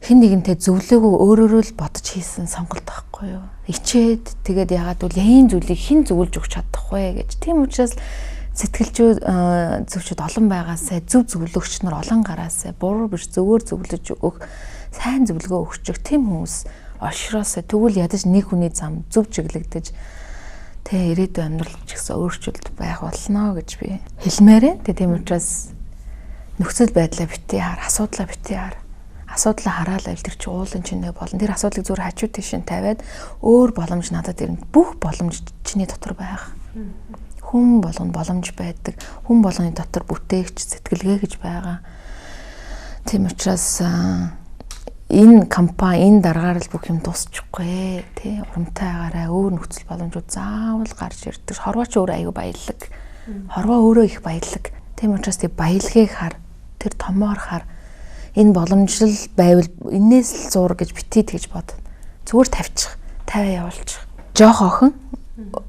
Speaker 3: хэн нэгэнтэй зөвлөөгөө өөрөөрөө л бодож хийсэн сонголт байхгүй юу? Ичээд тэгээд яагаад гэвэл ийм зүйлийг хэн зөвлөж өгч чадах вэ гэж. Тийм учраас сэтгэлзүйчүүд олон байгаасаа зөв зөвлөгч нар олон гараасаа буруу биш зөвөр зөвлөж өгөх сайн зөвлөгөө өгч тийм хүмүүс олшроосоо тэгвэл ядаж нэг хүний зам зөв чиглэгдэж ирээдүйн амьдрал ч гэсэн өөрчлөлт байх болно гэж би хэлмээрээ. Тийм учраас нөхцөл байдлаа битгий хар, асуудлаа битгий хар. Асуудлаа хараад тэр чи уулын чинээ болно. Тэр асуудлыг зүгээр хажуу тийш нь тавиад өөр боломж надад ирнэ. Бүх боломж чиний дотор байх. Хүн болгоно боломж байдаг. Хүн болгоны дотор бүтээгч сэтгэлгээ гэж байгаа. Тийм учраас энэ компани энэ дараагаар л бүх юм дуусчихгүй тий урамтай агаараа өөр нөхцөл боломжууд заавал гарч ирдэг. Хорвооч өөр аюу баялаг Хорвоо өөрөө их баялаг. Тийм учраас тий баялагийг хар, тэр томоор хар. Энэ боломжлол байвал энээс л зур гэж битээ тэгж бод. Зүгээр тавьчих, тавиа явуулчих. Жох охин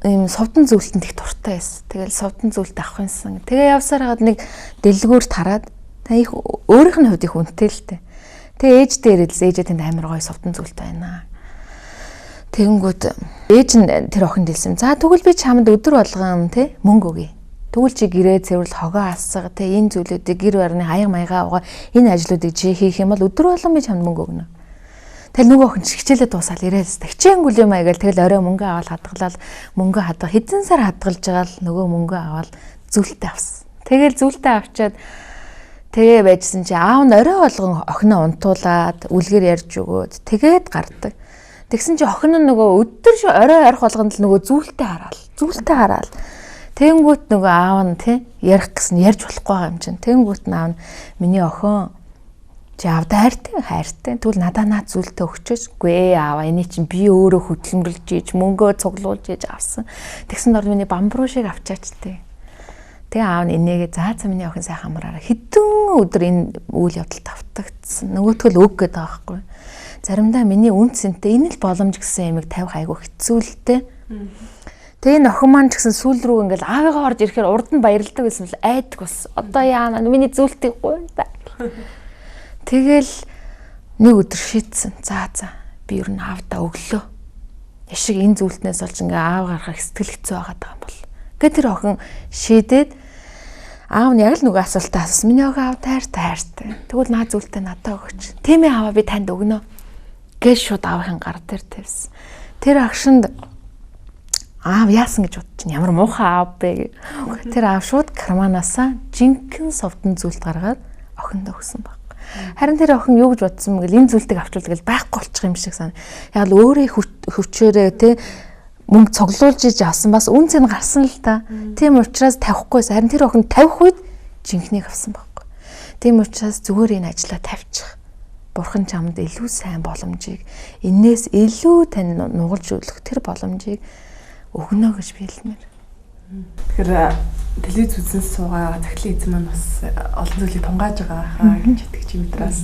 Speaker 3: ийм совдон зүйлтэнд их дуртай байсан. Тэгэл совдон зүйлт авах юмсан. Тэгээ явсаар хагаад нэг дэлгүүрт хараад та их өөрийнх нь хувьд их үнэтэй л дээ. Тэгээ ээж дээр л ээжээ тэнд амар гоё совдон зүйлт байна. Тэгэнгүүт ээж нь тэр охинд хэлсэн. За тэгвэл би чамд өдөр болгон тий мөнгө өгье. Тэгвэл чи гэрээ цэвэрлэл хогоо асга тий энэ зүйлүүдийг гэр барны хаяг маягаа угаа энэ ажлуудыг чи хийх юм бол өдөр болгон би чамд мөнгө өгнө. Тэгэл нөгөө охин хичээлээ дуусаад ирээс хичээнгүй юм аягаал тэгэл орой мөнгө аваад хадгалаад мөнгө хадгаа хэдэн сар хадгалж байгаа л нөгөө мөнгө аваад зүйлтээ авсан. Тэгэл зүйлтээ авчаад тэгээ байжсэн чи аав нь орой болгон охиноо унтуулад үлгэр ярьж өгөөд тэгээд гардаг. Тэгсэн чи охин нь нөгөө өдөр орой арих болгонд л нөгөө зүйлтээ хараал. Тэнгүүт нөгөө аав нь тий ярих гэсэн ярьж болохгүй байгаа юм чинь. Тэнгүүт наав нь миний охин чи аавда хайртай. Тэгвэл надаа наад зүйлтээ өгчөөс. Үгүй ээ аава эний чинь би өөрөө хөдөлмөрлж ийж мөнгөө цуглуулж ийж авсан. Тэгсэн дор миний бамбруу шиг авчаач тий. Тэгээ аав нь энийгээ за миний охин сайхан амраараа хэдэн өдөр энэ үйл явдалд автагдсан. Нөгөөтгөл өг гээд байгаа байхгүй. Заримдаа миний үн цэнтэй энэ л боломж гэсэн юмыг тавих айгүй хэцүү л дээ. Тэгээ нөхөн маань ч гэсэн сүүл рүү ингээл аавыгаа орж ирэхээр урд нь баярлдаг гэсэн л айдаг бас. Одоо яана миний зүйлтийг гуйна та. Тэгэл нэг өдөр шийдсэн. За би ер нь аавдаа өглөө. Яшиг энэ зүйлтнээс болж ингээ аав гарахаар сэтгэл хэцүү байгаа юм бол. Гэ тэр охин шийдээд аав нь яг л нөгөө асуултаа асуусан. Миний охин аав тайртай. Тэгвэл наа зүйлтээ надад өгөөч. Тийм ээ аава би танд өгнө. Гэж шууд аавын гар дээр тавьсан. Тэр агшинд аав яасан гэж бодчих. Ямар муухай аав бэ. Тэр аав шууд карманаасаа жинхэнэ совдон зүйлт гаргаад охиндоо өгсөн баг. Харин тэр охин юу гэж бодсон мэгэл энэ зүйлтийг авчвал тэгэл байхгүй болчих юм шиг сан. Яг л өөрөө хүчээрээ те мөнгө цуглуулж иж авсан бас үн цэн гарсан л та. Тийм учраас тавихгүйс харин тэр охин тавих үед жинхнийг авсан байхгүй. Тийм учраас зүгээр энэ ажлаа тавьчих. Бурхан чамд илүү сайн боломжийг энээс илүү тань нугалж өгөх тэр боломжийг өгнө гэж биелмээр.
Speaker 1: Тэгэхээр телевиз үзсэн суугаа захидлын эзэн маань бас олон зүйлийг тунгааж байгаа хаа гэж итгэж юмдраас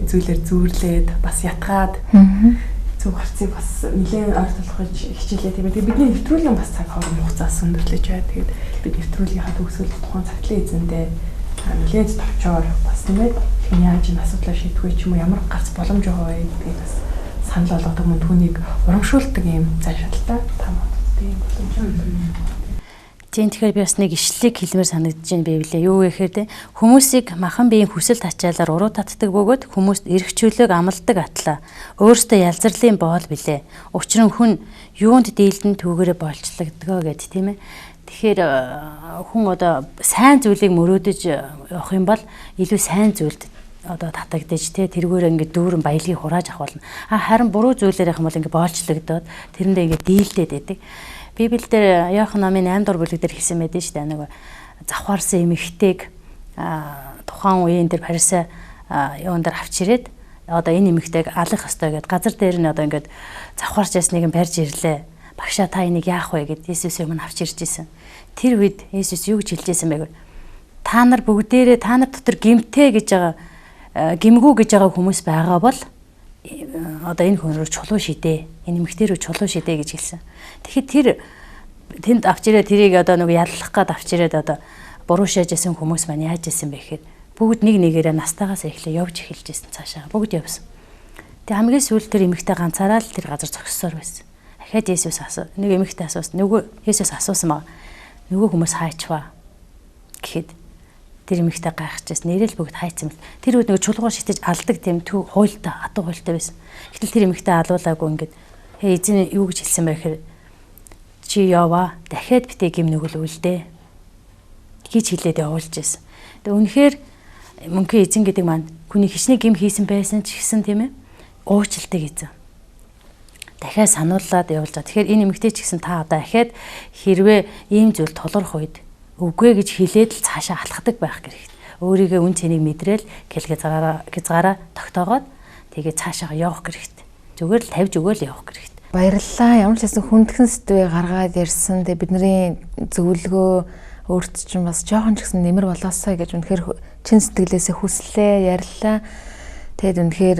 Speaker 1: зүйлээр зүүрлээд бас ятгаад зөв гарцыг бас нэлээд ойр толгойж хичээлээ тийм ээ. Тэгээ бидний нэвтрүүлгийн бас цаг хооронд хугацаас өндөрлөж байна. Тэгээд бид нэвтрүүлгийнхаа төгсгөл тухайн захидлын эзэндээ нэлээд товчоор бас тийм ээ. Яаж энэ асуудлаа шийдэх вэ ч юм уу ямар гарц боломж байгаа вэ гэдгийг бас санал болгодог мөн түүнийг урамшуулдаг юм зан шалтгаан там тийм боломж.
Speaker 4: Тийм тэгэхээр би бас нэг ишлэлийг хэлмээр санагдаж байна байвлаа. Юу гэхээр хүмүүсийг махан биеийн хүсэл тачаалаар уруу татдаг бөгөөд хүмүүст эргчүүлэг амладаг атлаа. Өөртөө ялзарлын боол билээ. Учир нь хүн юунд дийлдэн түүгээрээ болчлогдгоо гэд тийм ээ. Тэгэхээр хүн одоо сайн зүйлийг мөрөөдөж явах юм бол илүү сайн зүйлд одоо татагдаж тэргээр ингээд дүүрэн баялагийг хурааж авах болно. Харин буруу зүйлээр явах юм бол ингээд боолчлогдоод тэрэндээ ингээд дийлдээд байдаг. Библиэлд Иохан номын 8 дугаар бүлэг дээр хэлсэн байдаг шүү дээ. Нэг завхаарсан эмэгтэйг тухайн үеийн тэр Фарисей юун дээр авч ирээд одоо энэ эмэгтэйг алах ёстой гэд газар дээр нь одоо ингээд завхаарч ясныг нь барьж ирлээ. Багшаа та энийг яах вэ гэд Иесус юм авч ирж исэн. Тэр үед Иесус юу гэж хэлжсэн бэ гэвэл та нар бүгдээрээ та нар дотор гимтэй гэж байгаа гимгүү гэж байгаа хүмүүс байгаа бол одоо энэ хүн рүү чулуу шидэ. Энэ эмэгтэй рүү чулуу шидэ гэж хэлсэн. Тэгэхэд тэр тэнд авч ирээд тэрийг одоо нэг яллах гад авч ирээд одоо буруу шааж исэн хүмүүс маань яаж исэн бэ гэхээр бүгд нэг нэгээрээ настайгаас эхлээ явж эхэлж исэн цаашаа. Бүгд явсан. Тэгээ хамгийн сүүлд тэр эмэгтэй ганцаараа л тэр газар зогссоор байсан. Дахиад Иесус нэг эмэгтэй асуусан. Нөгөө Иесус асуусан маа. Нөгөө хүмүүс хайчваа гэхэд тэр эмэгтэй гайхчихсан. Нэрэл бүгд хайцсан бэл. Тэр үед нэг чулуугаар шитэж алдаг тийм төв хуйлтай, хатуу хуйлтай байсан. Гэтэл тэр эмэгтэй алуулаагүй ингээд эзэн юу гэж хэлсэн бэ гэхээр чи яваа. Дахиад битээ гим нүгэл үлдээ гэж хэлээд явуулж байсан. Тэгээ үнэхээр мөнхийн эзэн гэдэг маань хүний хичнээн гим хийсэн байсан ч гэсэн тийм ээ. Уучлалтай эзэн. Дахиад санууллаад явуулж байгаа. Тэгэхээр энэ эмэгтэй ч гэсэн та одоо дахиад хэрвээ ийм зүйл тулгарх үед үгүй гэж хэлээд л цаашаа алхдаг байх хэрэгтэй. Өөрийгөө үн цэнийг мэдрээл гязгаараа тогтоогоод тэгээ цаашаа явах хэрэгтэй. Зүгээр л тавьж өгөөл явах хэрэгтэй.
Speaker 3: Баярлалаа. Ямар ч хэсэн хүндхэн сэдвээ гаргаад ярьсан. Тэгээ бидний зөвлөгөө өөрт чинь бас жоохон ч гэсэн нэмэр болоосоо гэж үнэхээр чин сэтгэлээсээ хүслээ, ярьлаа. Тэгээд үнэхээр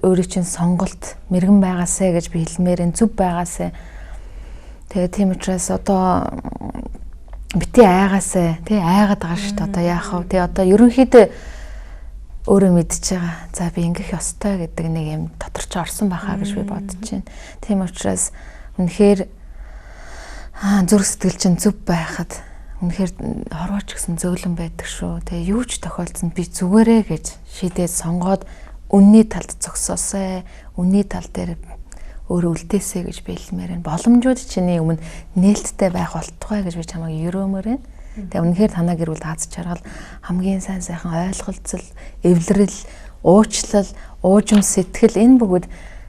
Speaker 3: өөрийн чинь сонголт мэрэгэн байгаасаа гэж би хэлмээр энэ зөв байгаасаа. Тэгээд тийм учраас одоо бити айгаасаа тий айгаад байгаа шүү дээ. Одоо яах вэ? Тэгээ одоо ерөнхийдөө өөрөө мэдчихэж байгаа. За би ингэх ёстой гэдэг нэг юм доторч орсон байхаа гэж би бодож байна. Тийм учраас үнэхээр зүрх сэтгэл чинь зөв байхад үнэхээр хорвооч гэсэн зөөлөн байдаг шүү. Тэгээ юу ч тохиолдсон би зүгээрээ гэж шийдээд сонгоод үнний талд зогсоосай. Үнний тал дээр өөрөө үлдээсэй гэж би хэлмээр байна. Боломжууд чиний өмнө нээлттэй байх болтугай гэж би чамайг ерөмөр байна. Тэгээ үнэхээр танаа гэр бүл аз жаргал хамгийн сайн сайхан ойлголцол, эвлэрэл, уучлал, уужим сэтгэл энэ бүгд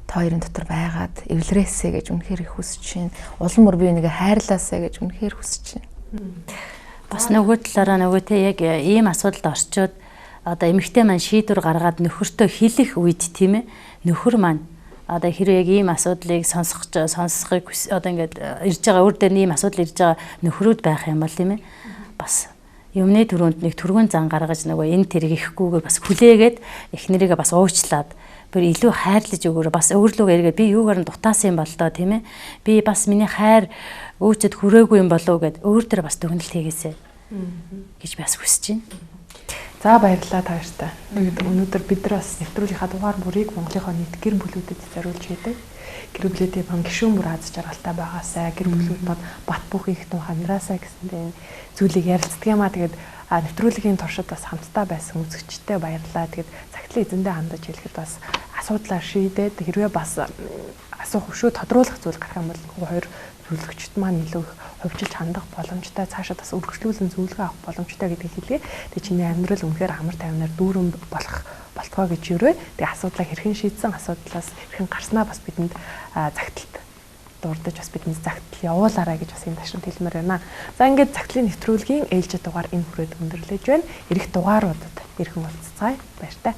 Speaker 3: та хоёрын дотор байгаад эвлэрээсэй гэж үнэхээр их хүсэж байна. Улам бүр би нэгэ хайрлаасай гэж үнэхээр хүсэж байна.
Speaker 4: Бас нөгөө талаараа нөгөө те яг ийм асуудалд орчоод одоо эмэгтэй маань шийдвэр гаргаад нөхөртөө хэлэх үед тийм ээ нөхөр маань одоо хэрвээ яг ийм асуудлыг сонсохыг одоо ингээд ирж байгаа өөр дээр ийм асуудал ирж байгаа нөхрүүд байх юм бол тийм ээ бас юмны төрөнд нэг түргэн зан гаргаж нөгөө энэ тэрэг ихгүйгээр бас хүлээгээд эхнэрийгээ бас уучлаад бүр илүү хайрлаж өгөөрэй бас өөрлөгөө эргээд би юугаар нь дутаасан юм бол тоо тийм ээ би бас миний хайр өөчөд хүрээгүй юм болов гэд өөр төр бас дүгнэлт хийгээсэй гэж би бас хүсэж байна.
Speaker 1: За баярлалаа та хоёртаа. Өнөөдөр бид нар бас нэвтрүүлгийнхаа дугаар бүрийг Монголынхоо нийт гэр бүлүүдэд зориулж хийдэг. Гэр бүлүүдийн бан гишүүн бүр аз жаргалтай байгаасай, гэр бүлүүд бод бат бөх их тун хандраасай гэсэн зүйлийг ярилцдаг юм аа. Тэгээд нэвтрүүлгийн туршид бас хамтдаа байсан үзэгчтэй баярлалаа. Тэгээд цагтлын эзэндээ хандаж хэлэхэд бас асуудлаа шийдээд хэрвээ бас асуух өшөө тодруулах зүйл гарах юм бол хоёр зөвлөгчд маань илүү хөвжилж хандах боломжтой цаашаа бас үргэлжлүүлэн зөвлөгөө авах боломжтой гэдгийг хэлье. Тэгээ чиний амьдрал үнэхээр амар тайвнаар дүүрэн болох болтгоо гэж өрөө. Тэгээ асуудлаа хэрхэн шийдсэн асуудлаас хэрхэн гарснаа бас бидэнд загталт дурдж бас бидний загтал явуулаарай гэж бас энэ ташрын хэлмээр байна. За ингээд загтлын нэвтрүүлгийн ээлжид дугаар энэ хүрээд өндөрлөж байна. Ирэх дугааруудад ирхэн уулзцгаая. Баяр таа.